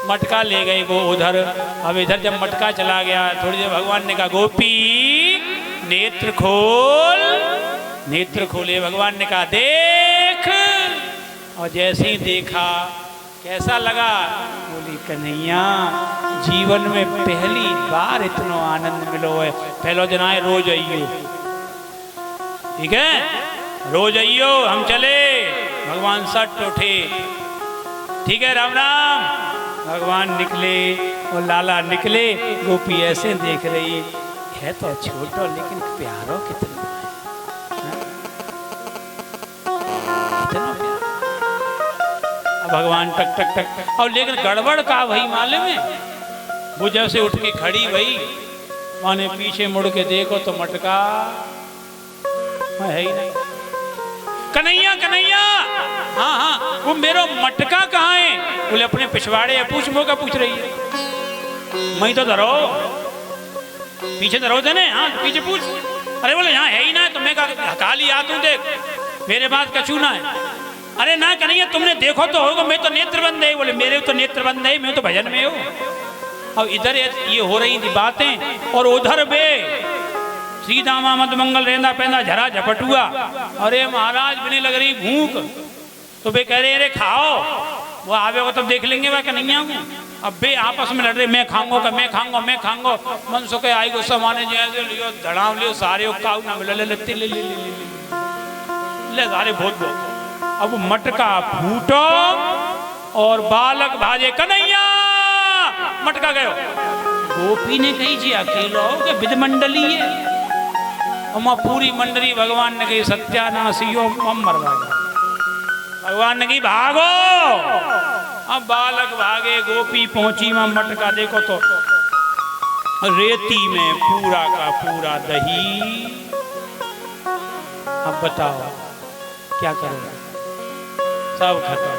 मटका ले गई वो उधर। अब इधर जब मटका चला गया, थोड़ी देर भगवान ने कहा गोपी नेत्र खोल। नेत्र खोले, भगवान ने कहा देख। और जैसे ही देखा कैसा लगा? बोली कन्हैया जीवन में पहली बार इतना आनंद मिलो है। पहलो दिन आए, रोज आइयो, ठीक है, रोज आइयो, हम चले। भगवान सट उठे, ठीक है राम राम। भगवान निकले और लाला निकले, गोपी ऐसे देख रही है तो छोटो लेकिन प्यारो कितना है, कितना प्यार। भगवान टक टक टक, और लेकिन गड़बड़ का वही मालूम है, वो जैसे उठ के खड़ी भई, माने पीछे मुड़ के देखो तो मटका है ही नहीं। कन्हैया कन्हैया, हाँ हाँ वो मेरा मटका कहाँ है? बोले अपने पिछवाड़े है। पूछ मौका पूछ रही है, मैं तो धरो पीछे धरो देने। हाँ पीछे पूछ। अरे बोले यहाँ है ही ना, तो मैं हका लिया तू, देख मेरे बात कछू ना है। अरे ना कन्हैया तुमने देखो तो होगा, मैं तो नेत्र बंद है। बोले मेरे तो नेत्र बंद है, मैं तो भजन में हूँ। अब इधर ये हो रही थी बातें, और उधर बे श्री दामा मत मंगल रेंदा पेंदा झरा झपटुआ। अरे महाराज भी नहीं लग रही भूख, तो बे कह रहे अरे खाओ, वो आवेगा तब देख लेंगे वह कन्हैया को। अब बे आपस में लड़ रहे, मैं खाऊंगा, मैं खाऊंगा, मैं खाऊंगा। मन सो के आई गुस्सा माने जैसे लियो धड़ाव लियो सारे काऊ ना मिले लेते ले ले ले सारे बहुत बहुत। अब मटका फूटो और बालक भाजे कन्हैया मटका गयो। गोपी ने कही जी अकेलो के विद मंडली है, और पूरी मंडली भगवान ने कही सत्यानाशियो मरवा। भगवान ने कही भागो। अब बालक भागे, गोपी पहुंची वहां मटका देखो तो रेती में पूरा का पूरा दही। अब बताओ क्या करोगे, सब खत्म।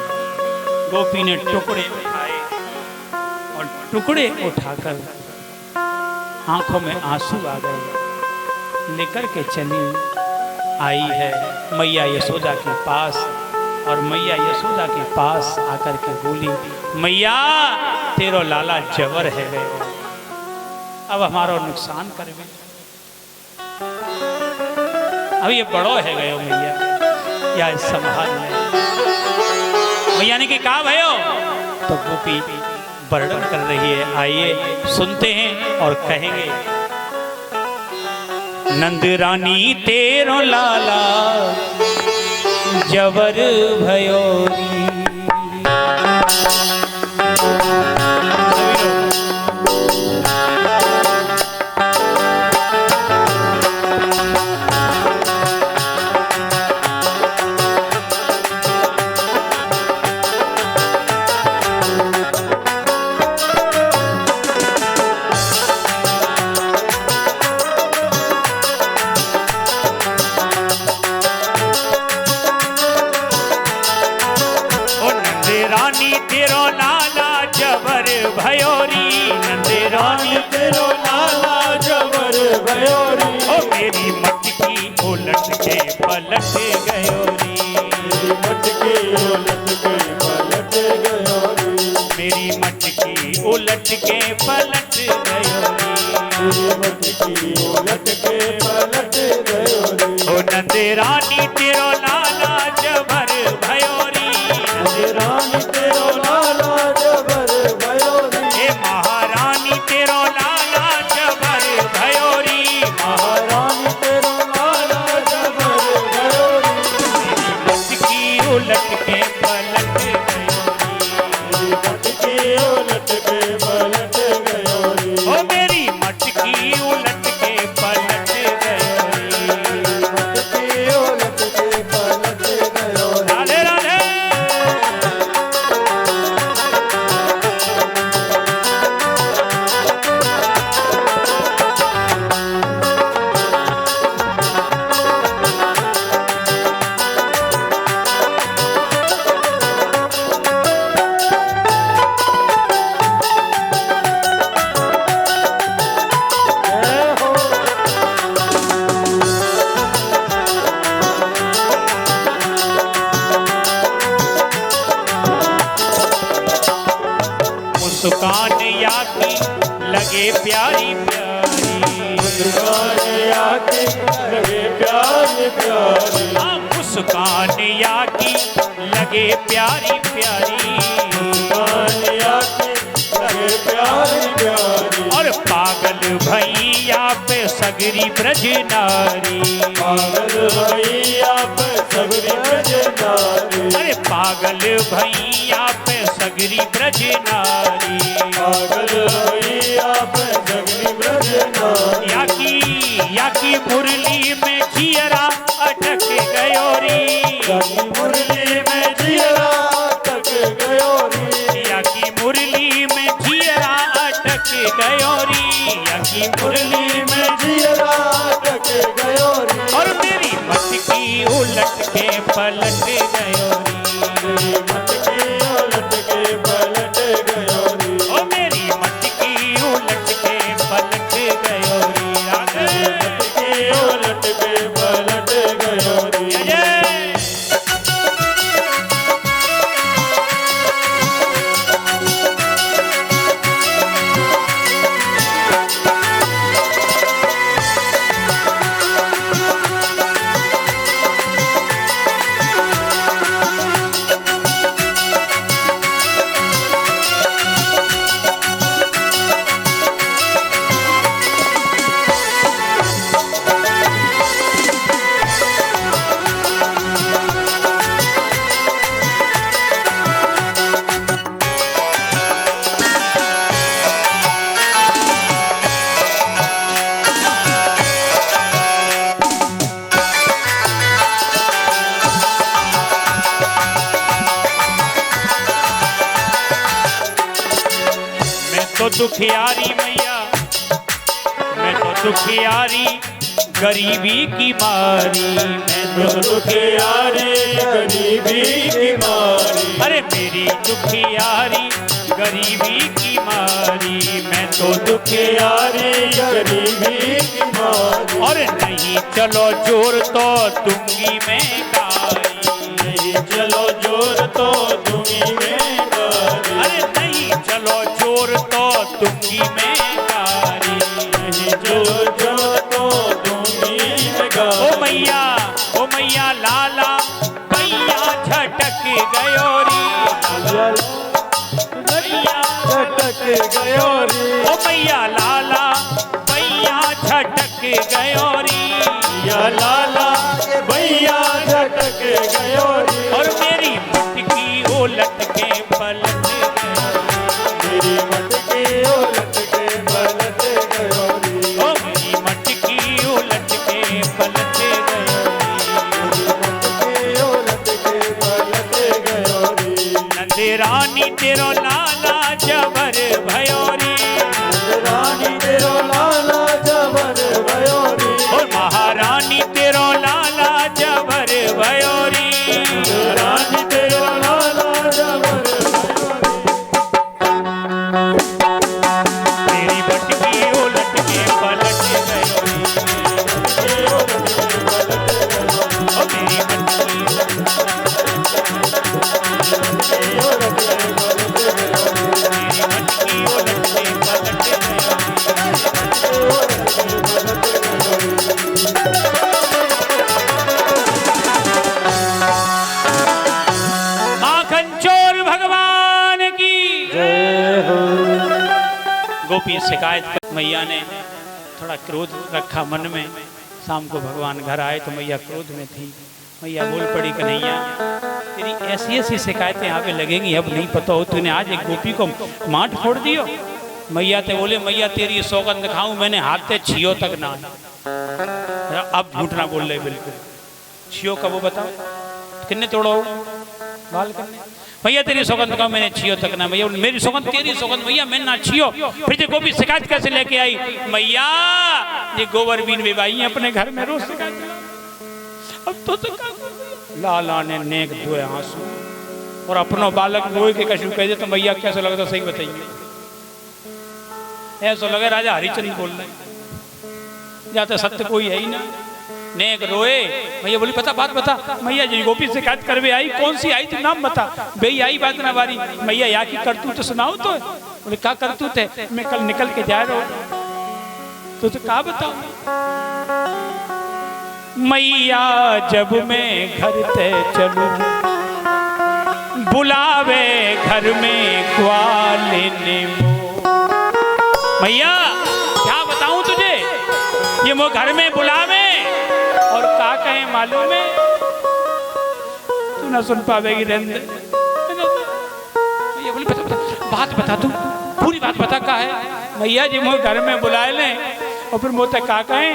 गोपी ने टुकड़े उठाए और टुकड़े उठाकर आंखों में आंसू आ गए, लेकर के चली आई है मैया यशोदा के पास। और मैया यशोदा के पास आकर के बोली, मैया तेरो लाला जवर है गए, अब हमारा नुकसान करवे। अब ये बड़ो है गयो मैया, या संभाल में। मैया ने कहा भयो, तो गोपी वर्णन कर रही है, आइए सुनते हैं और कहेंगे। नंद रानी तेरो लाला जबर भयोरी। पलट गयोरी, मटकी उलट के पलट गयोरी, मेरी मटकी उलट के पलट गयोरी, मेरी मटकी उलट के पलट गयोरी। ओ नंद रानी तेरो लाला जबर भयोरी, नंद रानी तेरो लाला जबर भयोरी, हे महारानी तेरो लाला जबर भयोरी, महारानी तेरो लाला जबर उलट के पलट गयोरी, मटकी उलट के पलट गयोरी, ओ मेरी मटकी उलट के पलट गयोरी, मटकी उलट के पलट गयोरी। राधे राधे। मुस्कान याकी लगे प्यारी प्यारी, मुस्कान याकी लगे प्यारी प्यारी, हाँ मुस्कान याकी लगे प्यारी प्यारी, मुस्कान याकी लगे प्यारी प्यारी, और पागल भैया पे सगरी ब्रज नारी, पागल भैया पे सगरी ब्रज नारी, अरे पागल भैया पे सगरी ब्रज नारी, पागल भैया पे सगरी ब्रज नारी, याकी मुरली में जियरा अटक गयोरी, याकी मुरली में जियरा अटक गयोरी, याकी मुरली में जियरा अटक गयोरी, याकी मुरली में जियरा अटक गयोरी, और मेरी मटकी उलट के पलट गयोरी, मटकी उलट के पलट गयोरी, ओ मेरी मटकी उलट के पलट गयोरी, मटकी उलट के पलट गयोरी। दुखियारी मैया, मैं तो दुखियारी गरीबी की मारी, मैं तो दुखियारी गरीबी की मारी। अरे मेरी दुखियारी गरीबी की मारी, मैं तो दुखियारी गरीबी की मारी। और नहीं चलो जोर तो दूंगी मैं गारी, नहीं चलो जोर तो दूंगी मैं गारी। अरे नहीं चलो जोर तो दूंगी मैं गारी, नहीं चलो जोर तो दूंगी मैं गारी। ओ मैया लाला भैया झटक गयोरी, भैया झटक गयोरी। ओ मैया लाला भैया झटक गयोरी, या लाला भैया झटक गयोरी। और मेरी मटकी उलट के पलट गई, मेरी मटकी उलट के पलट गयोरी। ओ मेरी मटकी उलट के पलट गई, मटकी उलट के पलट गयोरी। नंदे रानी तेरो लाला जबर भयोरी, रानी तेरो लाला जबर भयोरी। और महारानी तेरो लाला जबर भयोरी, रानी तेरो लाला जबर मेरी मटकी उलट के पलट गयोरी, ओ मेरी मटकी मेरी मटकी उलट के पलट गयोरी। माखन चोर भगवान की जय हो। गोपी शिकायत कर, मैया ने थोड़ा क्रोध रखा मन में। शाम को भगवान घर आए तो मैया क्रोध में थी। मैया बोल पड़ी कन्हैया तेरी ऐसी ऐसी शिकायतें यहाँ पे लगेंगी, अब नहीं पता हो तूने आज एक गोपी को माट फोड़ दियो। मैया ते बोले मैया तेरी सौगंध खाऊं मैंने हाथ से छियो तक ना। अब झूठ ना बोल रहे बिल्कुल। छियो का वो बताओ किन्ने तोड़ो बाल करने। भैया तेरी सौगंध का मैंने छियो तक ना। भैया मेरी सौगंध तेरी सौगंध भैया मैं ना छियो। फिर जो गोपी शिकायत कैसे लेके आई, मैया ये गोबर बीन बेबाई है अपने घर में रोज शिकायत। अब तो लाला ने नेक धोए आंसू और अपनो बालक रोए के कशु कह दे तो मैया कैसा लगता सही बताइए। ऐसा लगे राजा हरिचंद्र बोल रहे, या तो सत्य कोई है ही ना। नेक रोए। भैया बोली पता बात बता। मैया जी गोपी शिकायत करवे आई, कौन सी आई तू नाम बता। भाई आई बात ना बारी। मैया यहाँ की करतूत तो सुनाओ तो। बोले क्या करतूत है, मैं कल निकल के जा रहा हूँ तो क्या बताऊं। मैया जब मैं घर ते चलूं बुलावे घर में ग्वाले ने मैया क्या बताऊं तुझे, ये वो घर में बुलावे और का कहे मालूम है तू ना सुन पावेगी। रहने मैया बोली बता, बता बात बता तू पूरी बात बता का है। मैया जी वो घर में बुलाए ले और फिर मोते का कहे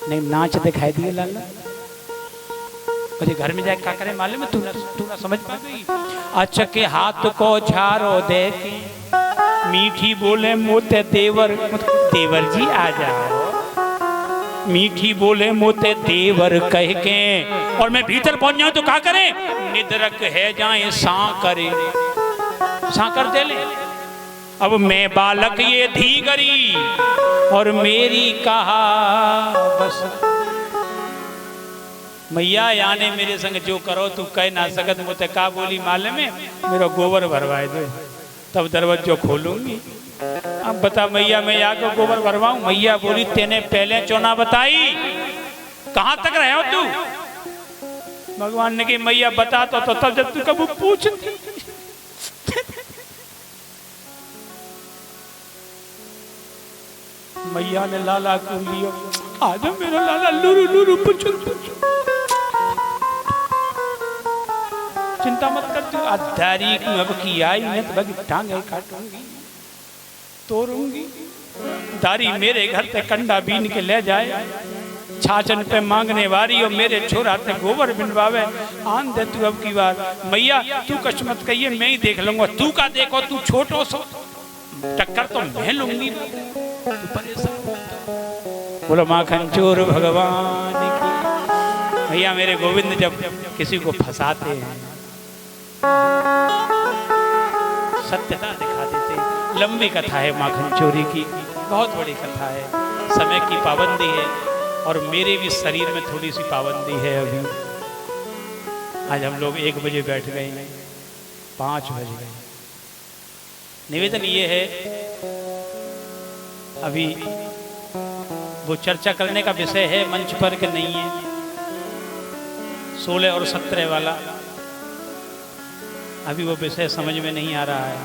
नहीं नाच दिखाई दिए लाला। अरे घर में जाए क्या करे मालूम है, तू ना समझ पाएगी। अच्छा के हाथ को झारो देखे मीठी बोले मोते देवर जी आ जाओ। मीठी बोले मोते देवर कह के और मैं भीतर पहुंच जाऊं तो क्या करे। निद्रक है जाए सांकर दे ले। अब मैं बालक ये धी करी और मेरी कहा बस। मैया याने मेरे संग जो करो तू कह ना सकत। मुझे का बोली मालूम है, मेरा गोबर भरवाए दो तब दरवाजो खोलूंगी। अब बता मैया मैं यहाँ को गोबर भरवाऊं। मैया बोली तेने पहले चोना बताई, कहाँ तक रहे हो तू। भगवान ने कही मैया बता तो तब जब तू कब पूछ। मैया ने लाला को लियो, आज मेरा लाला लुरु लुरु पुचुर पुचुर। चिंता मत कर तू, आज तारीख में अब की आई न तो बगी टांगे काटूंगी तोड़ूंगी। दारी मेरे घर से कंडा बीन के ले जाए, छाछन पे मांगने वारी और मेरे छोरा ते गोबर बिनवावे आन दे तू अब की बार मैया तू कछ मत कहिए मैं ही देख लूंगा तू का देखो तू छोटो सो टक्कर तो मैं लूंगी तू परेशान बोलो माखन चोर भगवान की। भैया मेरे गोविंद जब किसी को फंसाते हैं सत्यता दिखा देते। लंबी कथा है माखन चोरी की, बहुत बड़ी कथा है, समय की पाबंदी है और मेरे भी शरीर में थोड़ी सी पाबंदी है। अभी आज हम लोग 1 बजे बैठ गए हैं, 5 बज गए। निवेदन ये है, अभी वो चर्चा करने का विषय है मंच पर कि नहीं है, 16 और 17 वाला अभी वो विषय समझ में नहीं आ रहा है।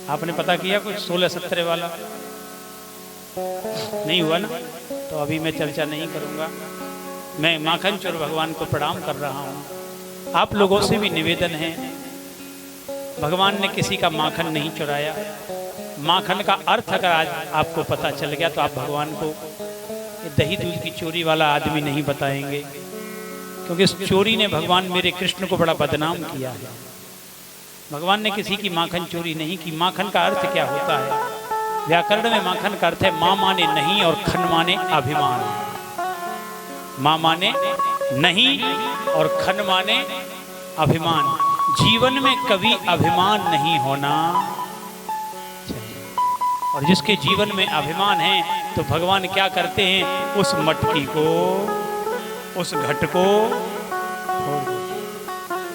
आपने पता किया कुछ 16-17 वाला नहीं हुआ ना, तो अभी मैं चर्चा नहीं करूंगा। मैं माखन चोर भगवान को प्रणाम कर रहा हूं। आप लोगों से भी निवेदन है, भगवान ने किसी का माखन नहीं चुराया। माखन का अर्थ अगर आज आपको पता चल गया तो आप भगवान को दही दूध की चोरी वाला आदमी नहीं बताएंगे, क्योंकि इस चोरी ने भगवान मेरे कृष्ण को बड़ा बदनाम किया है। भगवान ने किसी की माखन चोरी नहीं की। माखन का अर्थ क्या होता है? व्याकरण में माखन का अर्थ है मां माने नहीं और खन माने अभिमान। मां माने नहीं और खन माने अभिमान। जीवन में कभी अभिमान नहीं होना चाहिए, और जिसके जीवन में अभिमान है तो भगवान क्या करते हैं, उस मटकी को, उस घट को फोड़ दो।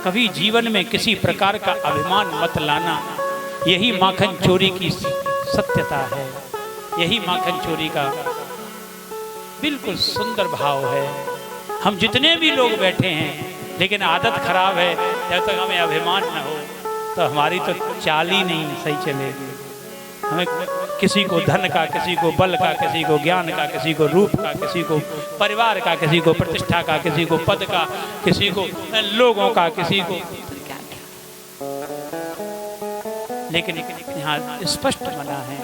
कभी जीवन में किसी प्रकार का अभिमान मत लाना। यही माखन चोरी की सत्यता है, यही माखन चोरी का बिल्कुल सुंदर भाव है। हम जितने भी लोग बैठे हैं, लेकिन आदत खराब है, जब तक हमें अभिमान न हो तो हमारी तो चाल ही नहीं सही चलेगी। हमें किसी को धन का, किसी को बल का, किसी को ज्ञान का, किसी को रूप का, किसी को परिवार का, किसी को प्रतिष्ठा का, किसी को पद का, किसी को लोगों का, किसी को क्या क्या। लेकिन यहाँ स्पष्ट मना है,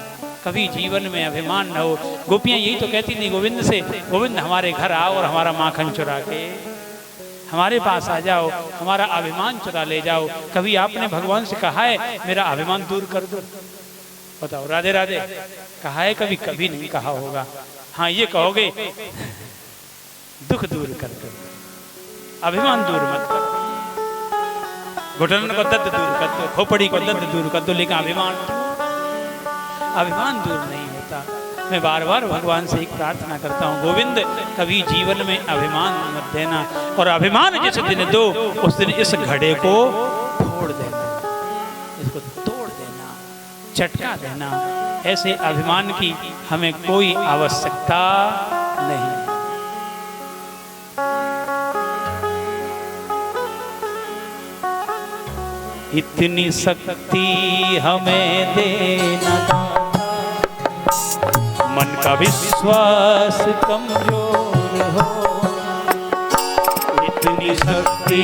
कभी जीवन में अभिमान न हो। गोपियाँ यही तो कहती थी गोविंद से, गोविंद हमारे घर आओ और हमारा माखन चुरा के हमारे पास आ जाओ, हमारा अभिमान चुरा ले जाओ। कभी आपने भगवान से कहा है मेरा अभिमान दूर कर दो? बताओ, राधे राधे कहा है कभी? कभी नहीं कहा होगा। हाँ ये कहोगे दुख दूर कर दो, अभिमान दूर मत करो, घुटन को दर्द दूर कर दो, खोपड़ी को दर्द दूर कर दो, लेकिन अभिमान दूर नहीं होता। मैं बार बार भगवान से एक प्रार्थना करता हूँ, गोविंद कभी जीवन में अभिमान मत देना, और अभिमान जिस दिन दो उस दिन इस घड़े को फोड़ देना, इसको तोड़ देना, चटका देना। ऐसे अभिमान की हमें कोई आवश्यकता नहीं। इतनी शक्ति हमें देना, मन का विश्वास कमजोर हो। इतनी शक्ति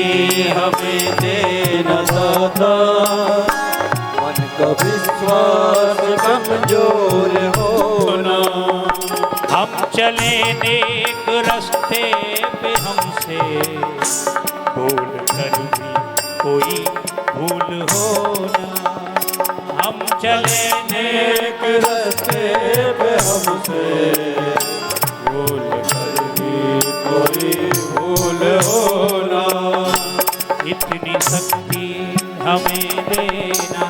हमें देना दाता, मन का विश्वास कमजोर होना। हम चले नेक रास्ते पे, हमसे भूल कर भी कोई भूल होना। हम चले नेक रास्ते पे, हमसे भूल कर भी कोई भूल होना। इतनी शक्ति हमें देना,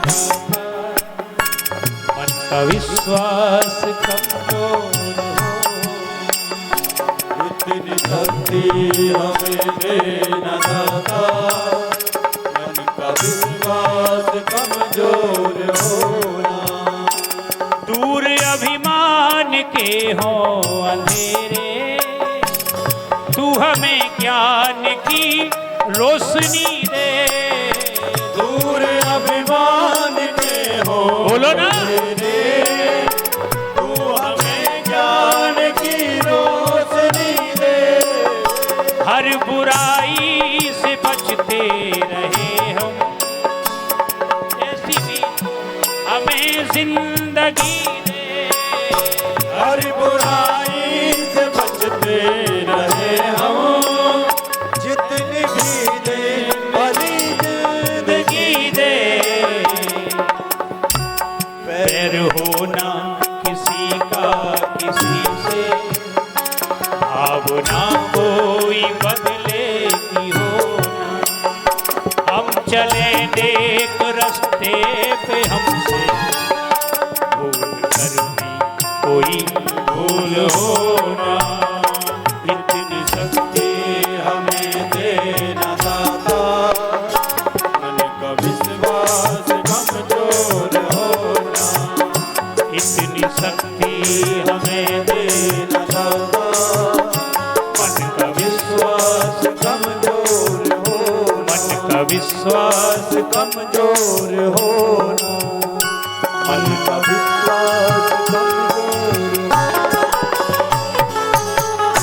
मन का विश्वास कमजोर हो। इतनी शक्ति हमें देना दाता, मन का विश्वास कमजोर होना। दूर अभिमान के हो अंधेरे, तू हमें ज्ञान की रोशनी दे। दूर अभिमान के हो बोलो ना, तू हमें ज्ञान की रोशनी दे। हर बुराई से बचते रहे हम, ऐसी भी हमें जिंदगी दे। हर बुराई से बचते होना किसी का किसी से, भावना कोई बदलेगी होना। हम चले नेक रास्ते पे हमसे भूल कर भी कोई भूल होना। इतनी शक्ति हमें देना दाता, मन का विश्वास कमजोर होना। इतनी शक्ति हमें देना दाता, मन का विश्वास कमजोर होना। मन का विश्वास कमजोर होना, मन का विश्वास कमजोर होना।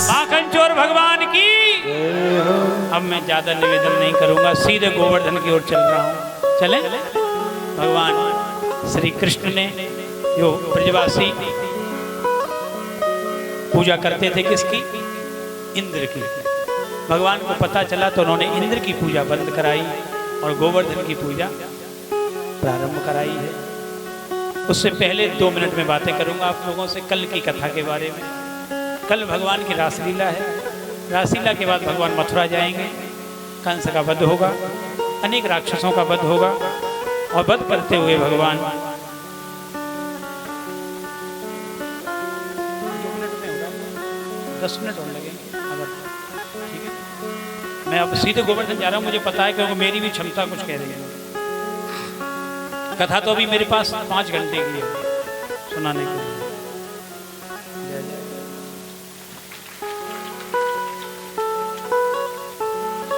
माखन चोर भगवान की। अब मैं ज्यादा निवेदन नहीं करूंगा, सीधे गोवर्धन की ओर चल रहा हूं। चले। भगवान श्री कृष्ण ने जो ब्रजवासी पूजा करते थे किसकी? इंद्र की। भगवान को पता चला तो उन्होंने इंद्र की पूजा बंद कराई और गोवर्धन की पूजा प्रारंभ कराई है। उससे पहले 2 मिनट में बातें करूंगा आप लोगों से कल की कथा के बारे में। कल भगवान की रासलीला है। रासलीला के बाद भगवान मथुरा जाएंगे, कंस का वध होगा, अनेक राक्षसों का वध होगा और वध करते हुए भगवान 10 मिनट होने लगेंगे अगर ठीक है। मैं अब सीधे गोवर्धन जा रहा हूँ, मुझे पता है क्योंकि मेरी भी क्षमता कुछ कह रही है। कथा तो अभी मेरे पास 5 घंटे के लिए सुनाने के लिए।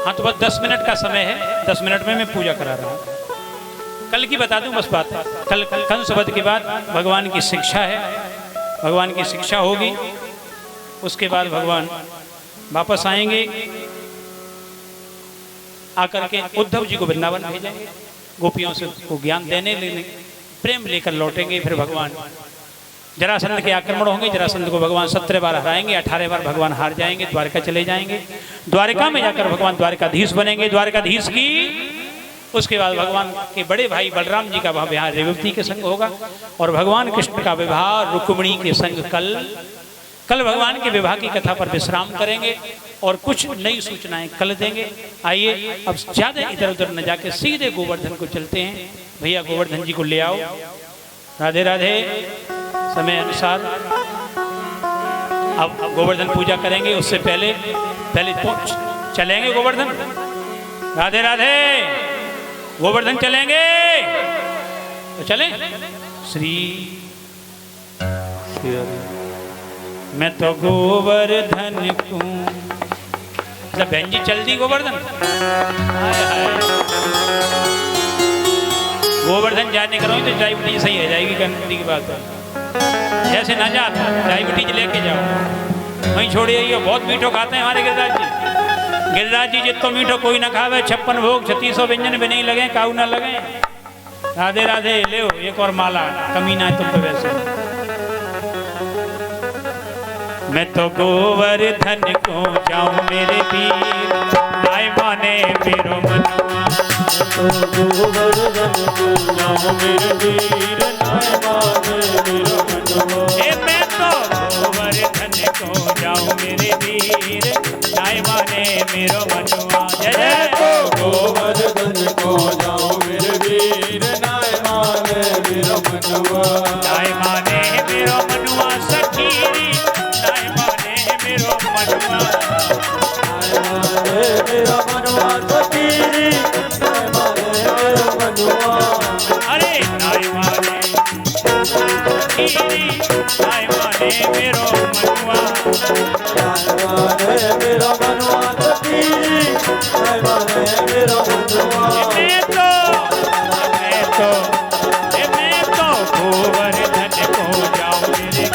हाँ तो बस 10 मिनट का समय है, 10 मिनट में मैं पूजा करा रहा हूँ। कल की बता दूं बस बात। कल कंस वध के बाद भगवान की शिक्षा है, भगवान की शिक्षा होगी। उसके बाद भगवान वापस आएंगे, आकर के उद्धव जी को वृंदावन भेजेंगे, गोपियों से को ज्ञान देने लेने प्रेम लेकर लौटेंगे। फिर भगवान जरासंध के आक्रमण होंगे, जरासंध को भगवान 17 बार हराएंगे, 18 बार भगवान हार जाएंगे, द्वारका चले जाएंगे। द्वारका में जाकर भगवान द्वारकाधीश बनेंगे, द्वारकाधीश की। उसके बाद भगवान के बड़े भाई बलराम जी का विवाह रेवती के संग होगा और भगवान कृष्ण का विवाह रुक्मिणी के संग कल भगवान के विवाह की कथा पर विश्राम करेंगे और कुछ नई सूचनाएं कल देंगे। आइए अब ज्यादा इधर उधर न जाके सीधे गोवर्धन को चलते हैं। भैया गोवर्धन जी को ले आओ। राधे राधे। समय अनुसार अब गोवर्धन पूजा करेंगे, उससे पहले चलेंगे गोवर्धन। राधे राधे। गोवर्धन चलेंगे तो चलें। श्री मैं तो गोवर्धन को बहन जी चल दी गोवर्धन। हाय हाय। गोवर्धन जाने करो तो डायबिटीज सही हो जाएगी, करने की बात है। जैसे ना जाता डायबिटीज लेके जाओ, वहीं छोड़िए। ये बहुत मीठो खाते हैं हमारे गिरिराज जी। गिरिराज जी जितो मीठो कोई ना खावे, 56 भोग 3600 व्यंजन भी नहीं लगे, काऊ ना लगे। राधे राधे। ले एक और माला, कमी ना है तुम पे वैसे। मैं तो गोवर्धन को जाऊं मेरे पीर, नाय माने मेरो मनवा। गोवर्धन को जाऊं मेरे वीर, नाय माने मेरो मनवा। मैं तो गोवर्धन को जाऊं मेरे वीर, नाय माने मेरो मनवा। जय जय। गोवर्धन को जाऊं मेरे वीर, नाय माने मेरो मनवा। नाय माने मेरो मनवा सखी, नाय माने मेरो मनवा। नाय माने मेरो मनवा सखी, नाय माने मेरो मनवा। अरे नाय माने सखी, नाय माने मेरो मनवा। नाय माने मेरो मनवा सखी, नाय माने मेरो मनवा। मैं तो गोवर्धन को जाऊं मेरे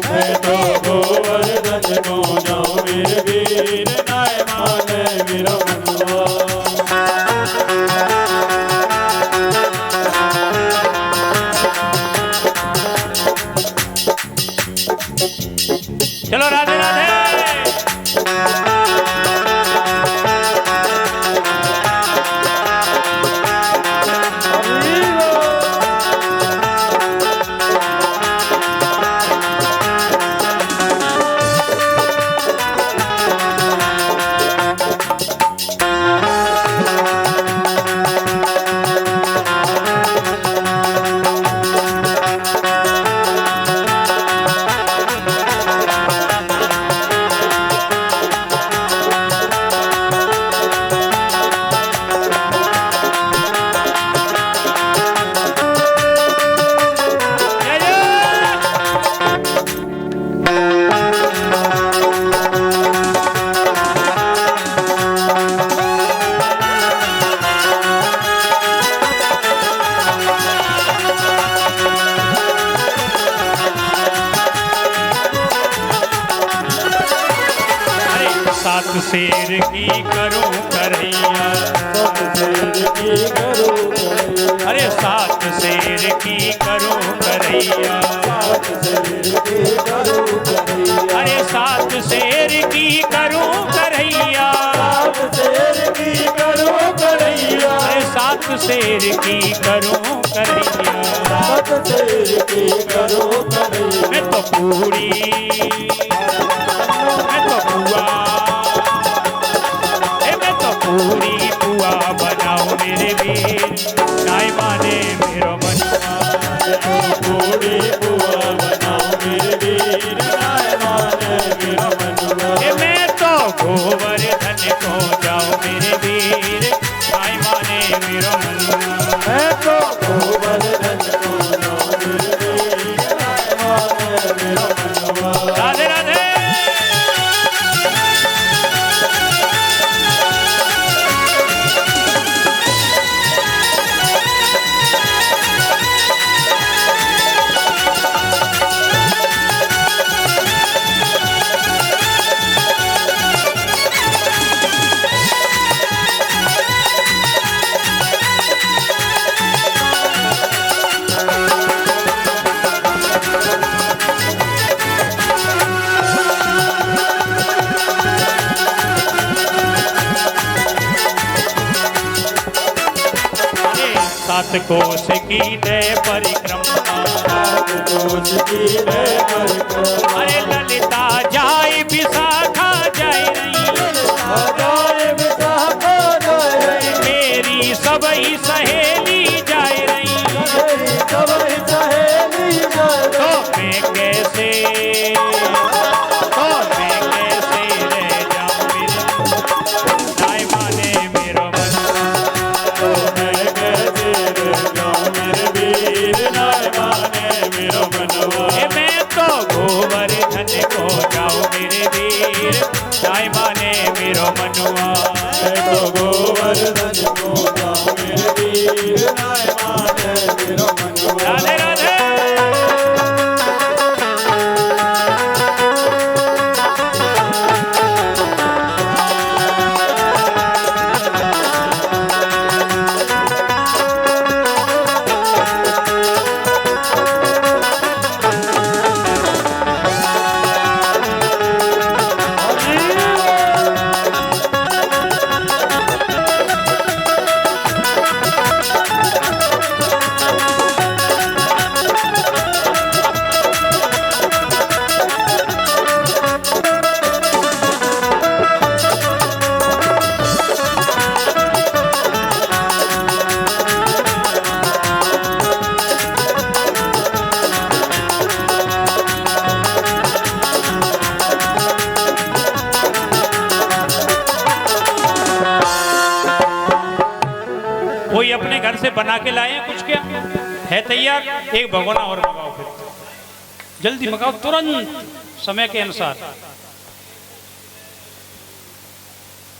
मैं तो गोवर्धन को जाऊं मेरे वीर, नाय माने मेरो मनवा। शेर की करूं करैया, सात शेर की करूं करैया, अरे सात शेर की करूं करैया, सात शेर की करूं करैया, अरे सात शेर की करूं करैया, सात शेर की करूं करैया, अरे सात शेर की करूं करैया, सात शेर की करूं करैया, मैं तो पूरी मैं तो पुआ मैं तो पूरी पुआ बनाऊं मेरे वीर, नाय माने मेरो मनुआ, पूरी बुआ बनाओ मेरे वीर, नाय माने मेरा मनुआ, मैं तो गोवर्धन को जाऊं मेरे वीर, नाय माने मेरो मनुआ। मैं तो गोवर्धन को जाऊं मेरे वीर, नाय माने मेरा मनुआ। राधे राधे। सात कोस की दे परिक्रमा, सात कोस की है परिक्रमा, अरे ललिता जाय विशाखा जय रही, जाए विशाखा जाए रही, मेरी सबई सहेली जाय रही, मेरी सबई सहेली जाए तो रही, मैं कैसे रह जाऊं मेरे, नाय माने मेरो मनुआ, तो मैं कैसे रह जाऊं मेरे वीर, नाय माने मेरा मनुआ। मैं तो गोवर्धन को जाऊं मेरे वीर, नाय माने मेरो मनुआ। मैं तो गोवर्धन को जाऊं मेरे वीर, नाय माने मेरा मनुआ। राधे राधे। कोई अपने घर से बना के लाए हैं कुछ, क्या है तैयार? एक भगोना और मंगाओ, फिर जल्दी मंगाओ, तुरंत समय के अनुसार।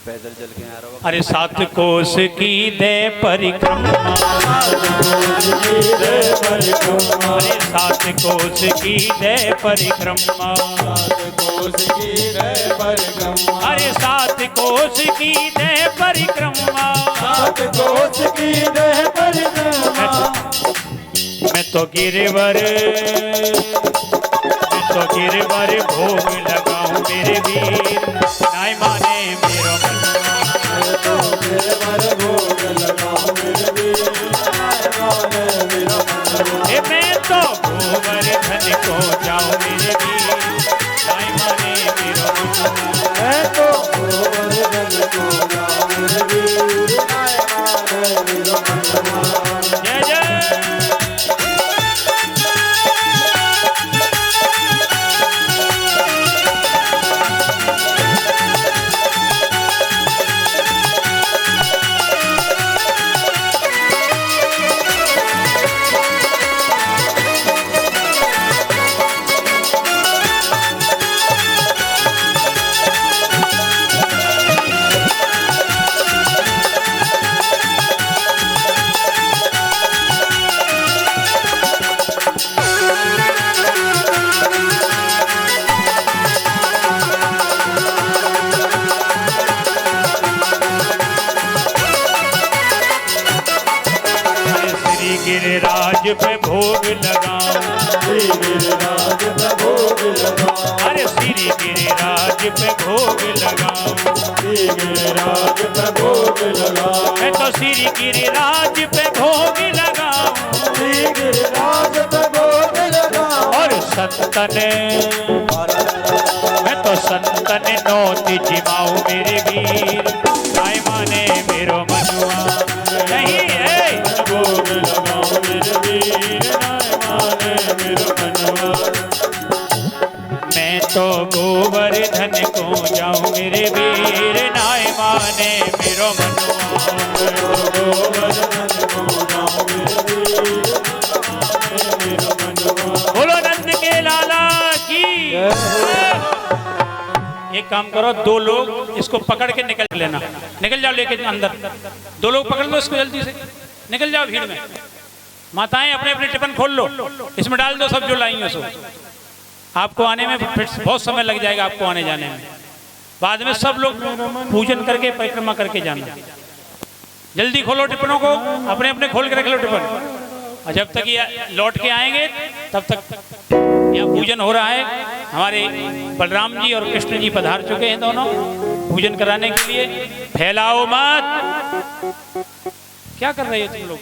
पैदल चल के आ रहा हूँ। अरे सात कोस की दे परिक्रमा, अरे सात कोस की दे परिक्रमा, अरे सात कोस की दे परिक्रमा, मैं तो गिरवर भोग लगाऊं मेरे वीर, नाय माने मेरो मनुआ, मैं तो गोवर्धन को जाऊं मेरे वीर, नाय माने मेरो मनुआ। जय जय। गिरिराज पे भोग लगाऊं, श्री गिरिराज पे भोग लगाऊं, अरे श्री गिरिराज पे भोग लगाऊं, श्री गिरिराज पे भोग लगाऊं, मैं तो श्री गिरिराज पे भोग लगाऊं, श्री गिरिराज पे भोग लगाऊं, और संतन मैं तो संतन नौति जिमाऊं मेरे वीर, काय माने मेरो मनुआ नहीं है। भोग लगाऊं मेरे वीर, नाय माने मेरो मनवा। मैं तो गोवर्धन को जाऊं मेरे वीर, नाय माने मेरो मनुआ। गोवर्धन को जाऊं मेरे वीर, मेरो मनवा। बोलो नंद के लाला की। एक काम करो, दो लोग इसको पकड़ के निकल लेना, निकल जाओ लेके अंदर, दो लोग पकड़ लो इसको, जल्दी से निकल जाओ भीड़ में। माताएं अपने अपने टिफिन खोल लो, इसमें डाल दो सब जो लाई हो सो। आपको आने में फिर बहुत समय लग जाएगा, आपको आने जाने में। बाद में सब लोग पूजन करके परिक्रमा करके जाना। जल्दी खोलो टिफिनों को, अपने अपने खोल के रख लो टिफिन, और जब तक ये लौट के आएंगे तब तक यहाँ पूजन हो रहा है। हमारे बलराम जी और कृष्ण जी पधार चुके हैं दोनों पूजन कराने के लिए। फैलाओ मत, क्या कर रहे हो तुम लोग?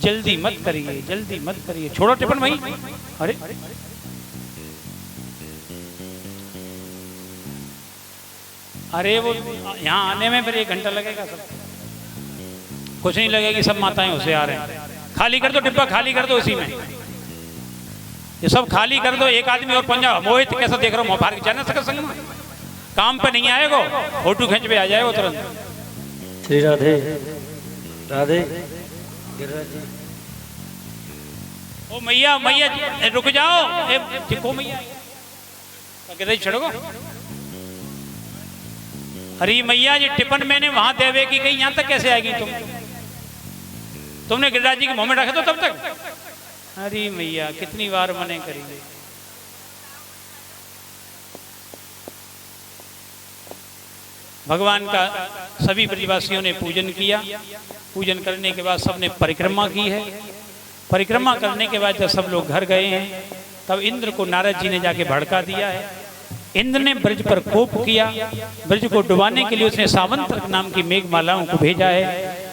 जल्दी मत करिए, जल्दी मत करिए, छोड़ो टिफिन वहीं। अरे अरे वो यहाँ आने में फिर 1 घंटा लगेगा, सब कुछ नहीं लगेगी, सब माताएं होशियार हैं। खाली कर दो डिब्बा, खाली कर दो इसी में, ये सब खाली कर दो। एक आदमी और पंजा मोहित कैसा देख रहा हूँ, मोबाइल जाना सका संग में, काम पे नहीं आएगा, फोटो खींच पे आ जाएगा तुरंत। श्री राधे राधे गिरिराज जी। ओ मैया मैया रुक जाओ, को मैया गिरिराज छोड़ो। अरे मैया जी टिफिन मैंने वहां देवे की गई, यहाँ तक कैसे आएगी तुमने गिरिराज जी के मुंह में रखा तो तब तक। अरे मैया कितनी बार मने करेंगे। भगवान का सभी ब्रजवासियों ने पूजन किया। पूजन करने के बाद सबने परिक्रमा की है। परिक्रमा करने के बाद जब सब लोग घर गए हैं तब इंद्र को नारद जी ने जाके भड़का दिया है। इंद्र ने ब्रज पर कोप किया। ब्रज को डुबाने के लिए उसने सावंत नाम की मेघमालाओं को भेजा है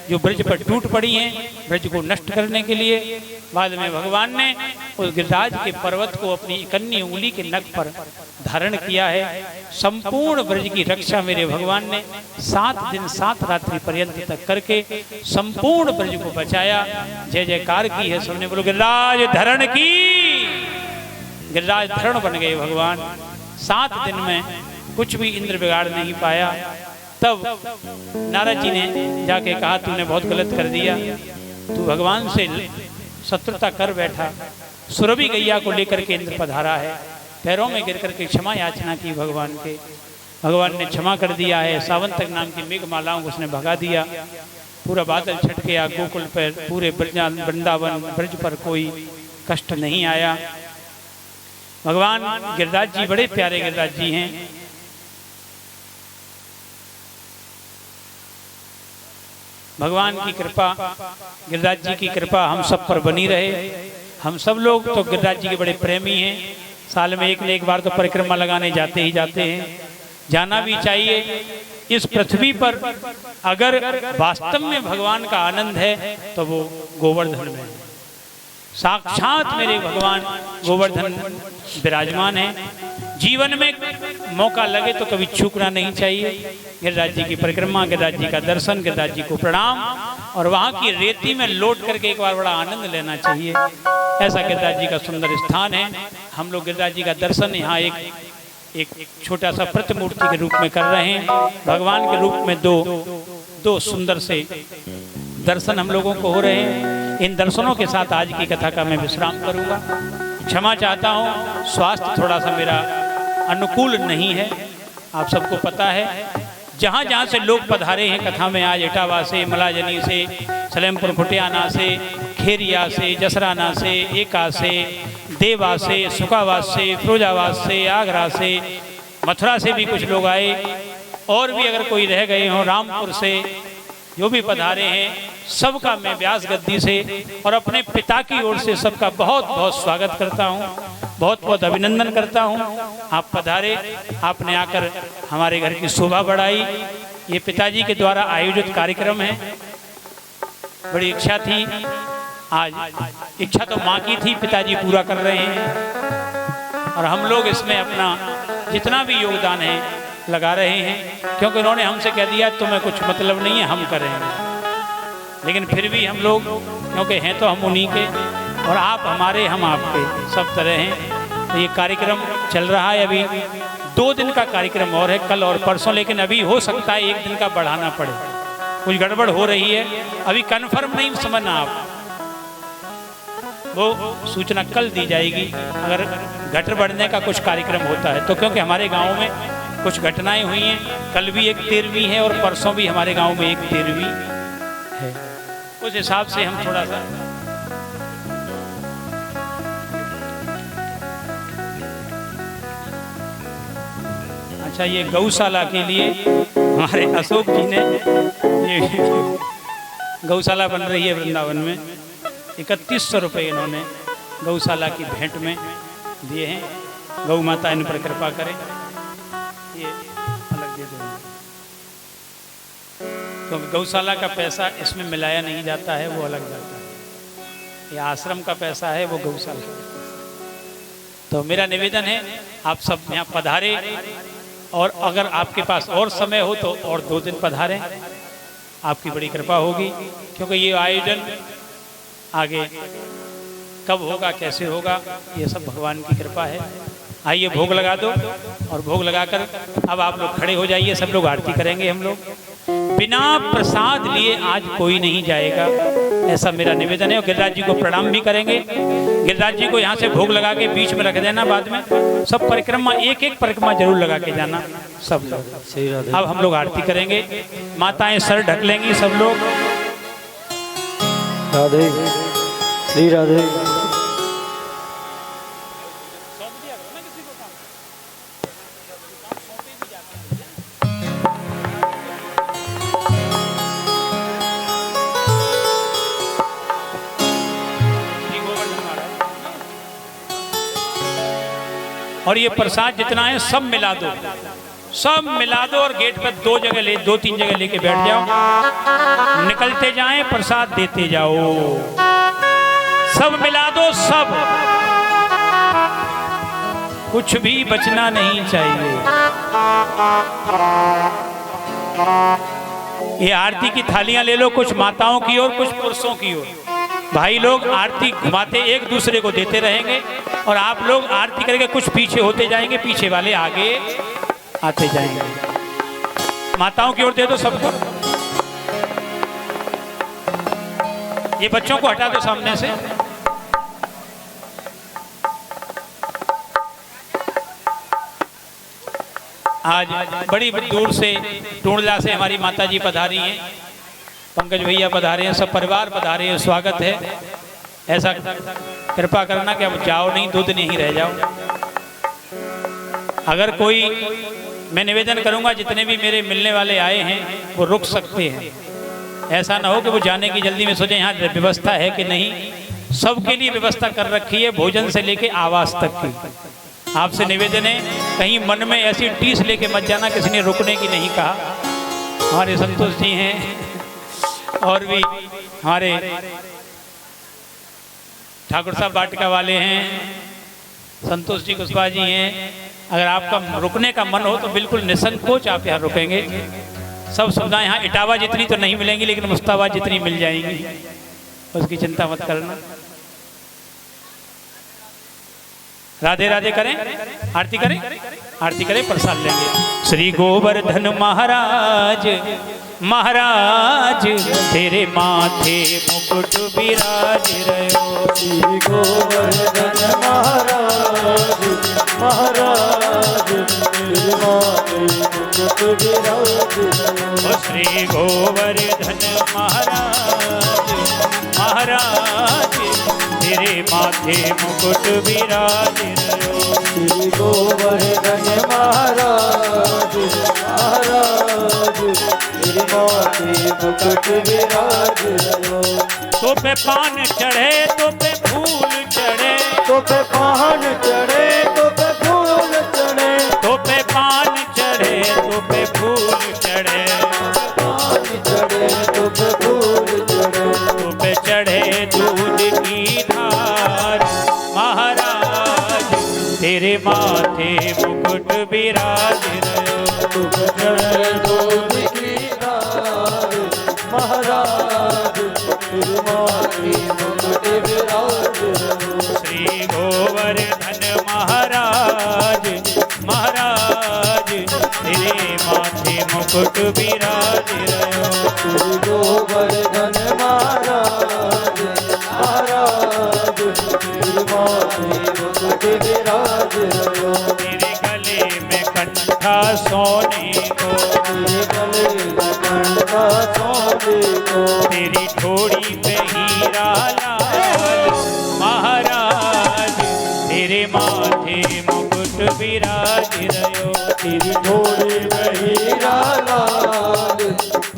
जो ब्रज पर टूट पड़ी हैं, ब्रज को नष्ट करने के लिए। बाद में भगवान ने उस गिरिराज के पर्वत को अपनी इकन्नी उंगली के नख पर धारण किया है। संपूर्ण ब्रज की रक्षा मेरे भगवान ने 7 दिन 7 रात्रि पर्यंत तक करके संपूर्ण ब्रज को बचाया। जय जयकार की है सबने, बोलो गिरिराज धरण की। गिरिराज धरण बन गए भगवान। 7 दिन में कुछ भी इंद्र बिगाड़ नहीं पाया। तब नारद जी ने जाके कहा तूने बहुत गलत कर दिया, तू भगवान से शत्रुता कर बैठा। सुरभि गैया को लेकर के इंद्र पधारा है, पैरों में गिर करके क्षमा याचना की भगवान के। भगवान ने क्षमा कर दिया है। सावंतक नाम की मेघमालाओं को उसने भगा दिया। पूरा बादल छट गया गोकुल पर, पूरे वृंदावन ब्रज पर कोई कष्ट नहीं आया। भगवान गिरिराज जी बड़े प्यारे गिरिराज जी हैं। भगवान की कृपा, गिरिराज जी की कृपा हम सब पर बनी रहे। हम सब लोग तो गिरिराज जी के बड़े प्रेमी हैं। साल में एक न एक बार तो परिक्रमा लगाने जाते ही जाते हैं, जाना भी चाहिए। इस पृथ्वी पर अगर वास्तव में भगवान का आनंद है तो वो गोवर्धन में है। साक्षात मेरे भगवान गोवर्धन विराजमान है। जीवन में मौका लगे तो कभी चूकना नहीं चाहिए। गिरिराज जी की परिक्रमा, गिरिराज जी का दर्शन, गिरिराज जी को प्रणाम, और वहाँ की रेती में लौट करके एक बार बड़ा आनंद लेना चाहिए। ऐसा गिरिराज जी का सुंदर स्थान है। हम लोग गिरिराज जी का दर्शन यहाँ एक छोटा सा प्रतिमूर्ति के रूप में कर रहे हैं। भगवान के रूप में दो सुंदर से दर्शन हम लोगों को हो रहे हैं। इन दर्शनों के साथ आज की कथा का मैं विश्राम करूंगा। क्षमा चाहता हूं, स्वास्थ्य थोड़ा सा मेरा अनुकूल नहीं है, आप सबको पता है। जहाँ जहाँ से लोग पधारे हैं कथा में, आज इटावा से, मलाजनी से, सलेमपुर खुटियाना से, खेरिया से, जसराना से, एका से, देवा से, सुकावास से, फिरोजाबाद से, आगरा से, मथुरा से भी कुछ लोग आए, और भी अगर कोई रह गए हों, रामपुर से, जो भी पधारे हैं सबका मैं व्यास गद्दी से और अपने पिता की ओर से सबका बहुत बहुत स्वागत करता हूँ, बहुत बहुत अभिनंदन करता हूँ। आप पधारे, आपने आकर हमारे घर की शोभा बढ़ाई। ये पिताजी के द्वारा आयोजित कार्यक्रम है। बड़ी इच्छा थी, आज इच्छा तो माँ की थी, पिताजी पूरा कर रहे हैं और हम लोग इसमें अपना जितना भी योगदान है लगा रहे हैं, क्योंकि उन्होंने हमसे कह दिया तुम्हें कुछ मतलब नहीं है, हम करेंगे। लेकिन फिर भी हम लोग, क्योंकि हैं तो हम उन्हीं के और आप हमारे, हम आपके, सब तरह हैं। तो ये कार्यक्रम चल रहा है, अभी 2 दिन का कार्यक्रम और है, कल और परसों, लेकिन अभी हो सकता है 1 दिन का बढ़ाना पड़े। कुछ गड़बड़ हो रही है, अभी कन्फर्म नहीं समझना आप, वो सूचना कल दी जाएगी अगर घट बढ़ने का कुछ कार्यक्रम होता है तो। क्योंकि हमारे गांव में कुछ घटनाएं हुई हैं, कल भी एक 13वीं है और परसों भी हमारे गांव में एक 13वीं है। उस हिसाब से हम थोड़ा सा अच्छा, ये गौशाला के लिए हमारे अशोक जी ने ये गौशाला बन रही है वृंदावन में, 3100 रुपये इन्होंने गौशाला की भेंट में दिए हैं। गौ माता इन पर कृपा करें। ये अलग दे दो, तो गौशाला का पैसा इसमें मिलाया नहीं जाता है, वो अलग जाता है। ये आश्रम का पैसा है, वो गौशाला। तो मेरा निवेदन है आप सब यहाँ पधारे और अगर आपके पास और समय हो तो और 2 दिन पधारें, आपकी बड़ी कृपा होगी। क्योंकि ये आयोजन आगे कब होगा, कैसे होगा, ये सब भगवान की कृपा है। आइए भोग लगा दो और भोग लगाकर अब आप लोग खड़े हो जाइए, सब लोग आरती करेंगे। हम लोग बिना प्रसाद लिए आज कोई नहीं जाएगा, ऐसा मेरा निवेदन है। और गिरिराज जी को प्रणाम भी करेंगे। गिरिराज जी को यहाँ से भोग लगा के बीच में रख देना, बाद में सब परिक्रमा एक एक परिक्रमा जरूर लगा के जाना सब लोग। अब हम लोग आरती करेंगे, माताएं सर ढक लेंगी सब लोग। राधे श्री राधे। और ये प्रसाद जितना है सब मिला दो, सब मिला दो और गेट पर 2-3 जगह लेके बैठ जाओ, निकलते जाएं प्रसाद देते जाओ, सब मिला दो सब, कुछ भी बचना नहीं चाहिए। ये आरती की थालियां ले लो, कुछ माताओं की और कुछ पुरुषों की ओर। भाई लोग आरती घुमाते एक दूसरे को देते रहेंगे और आप लोग आरती करके कुछ पीछे होते जाएंगे, पीछे वाले आगे आते जाएंगे। माताओं की ओर दे दो सबको। ये बच्चों को हटा दो सामने से। आज बड़ी दूर से टूंडला से हमारी माताजी पधारी हैं, पंकज भैया पधारे हैं, सब परिवार पधारे हैं, स्वागत है। ऐसा कृपा करना कि अब जाओ नहीं, 2 दिन यहीं रह जाओ। अगर कोई, मैं निवेदन करूंगा जितने भी मेरे मिलने वाले आए हैं वो रुक सकते हैं, ऐसा ना हो कि वो जाने की जल्दी में सोचें यहाँ व्यवस्था है कि नहीं। सबके लिए व्यवस्था कर रखी है, भोजन से लेके आवास तक की। आपसे निवेदन है कहीं मन में ऐसी टीस लेके मत जाना, किसी ने रुकने की नहीं कहा। हमारे संतोष जी हैं और भी हमारे ठाकुर साहब वाटिका वाले हैं, संतोष जी कुशवाहा जी हैं। अगर आपका रुकने का मन हो तो बिल्कुल निसंकोच आप यहाँ रुकेंगे। सब सुविधाएं यहाँ इटावा जितनी तो नहीं मिलेंगी, लेकिन मुस्ताबा जितनी मिल जाएंगी, उसकी चिंता मत करना। राधे राधे करें, आरती करें, आरती करें, प्रसाद लेंगे। श्री गोवर्धन महाराज महाराज तेरे माथे मुकुट विराज रहो। श्री गोवर्धन महाराज महाराज तेरे माथे मुकुट विराज रहो। श्री गोवर्धन महाराज महाराज तेरे माथे मुकुट विराज रहो। श्री गोवर्धन महाराज महाराज तेरी माथे मुकुट विराज रयो। तो पे पान चढ़े तो पे फूल चढ़े, तो पे पान चढ़े तो पे फूल चढ़े, तो पे पान चढ़े तो पे फूल चढ़े, पान चढ़े तो पे फूल चढ़े, तो पे चढ़े दूध की धार। महाराज तेरे माथे मुकुट विराज रयो। तो पे चढ़े दूध की धार। महाराज तेरी माथे मुकुट विराज रयो। श्री गोवर्धन महाराज, महाराज तेरे माथे मुकुट विराज रयो। श्री गोवर्धन महाराज, महाराज तेरी माथे मुकुट विराज रयो। तेरे गले में कंठा सोने को, तेरे गले में कंठा सोने को, तेरी ठोड़ी पे हीरा लाल। महाराज तेरे माथे मुकुट विराज रयो। तेरी थोड़ी में हीरा लाल।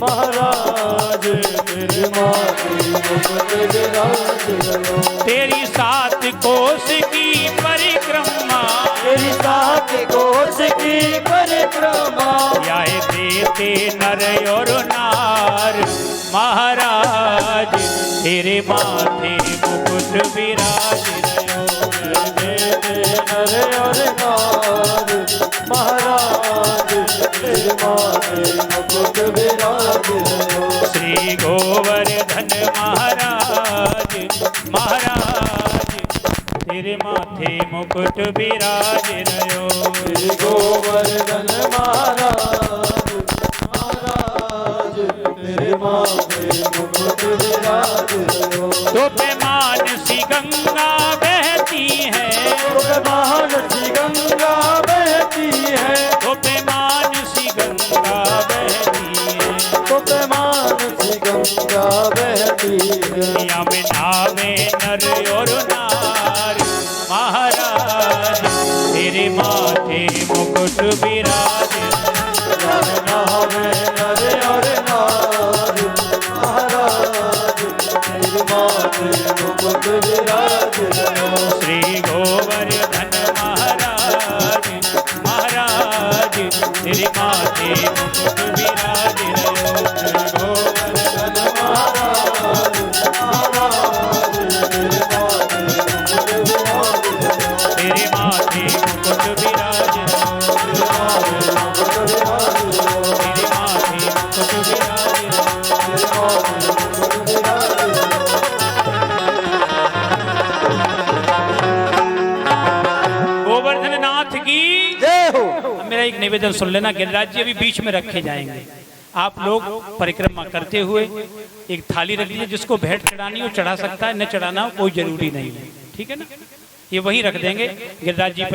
महाराज तेरी माथे मुकुट विराज रयो। तेरी 7 कोस की परिक्रमा, तेरी 7 कोस की परिक्रमा, आए देते नर और नार। महाराज तेरे माथे मुकुट विराज रयो। देते नर और नार। महाराज तेरी माथे मुकुट विराज रयो। श्री गोवर्धन महाराज, महाराज तेरे माथे मुकुट विराज रयो। श्री गोवर्धन महाराज, महाराज तेरे माथे मुकुट विराज रयो। तो पे मानसी गंगा बहती है, तो पे मानसी गंगा बहती है, तो पे मानसी गंगा बहती है। तो पे मानसी गंगा बहती है। या में नावे नर और नार। महाराज तेरे माथे मुकुट विराज रयो। नहावे नर और नार। महाराज तेरी माथे मुकुट विराज रयो। श्री गोवर्धन महाराज, महाराज तेरे माथे मुकुट विराज रयो। श्री गोवर्धन महाराज, महाराज तेरी माथे मुकुट विराज रयो। तेरे माथे मुकुट विराज रयो। तेरी माथे मुकुट विराज रयो। तेरे माथे मुकुट विराज रयो। तेरी माथे मुकुट विराज रयो। गोवर्धन नाथ की जय हो। अब मेरा एक निवेदन सुन लेना। गिरिराज जी अभी बीच में रखे जाएंगे। आप लोग परिक्रमा करते हुए एक थाली रख लीजिए। जिसको भेंट चढ़ानी हो चढ़ा सकता है, न चढ़ाना हो कोई जरूरी नहीं है। ठीक है ना? ये वहीं रख देंगे। गिरिराज जी पर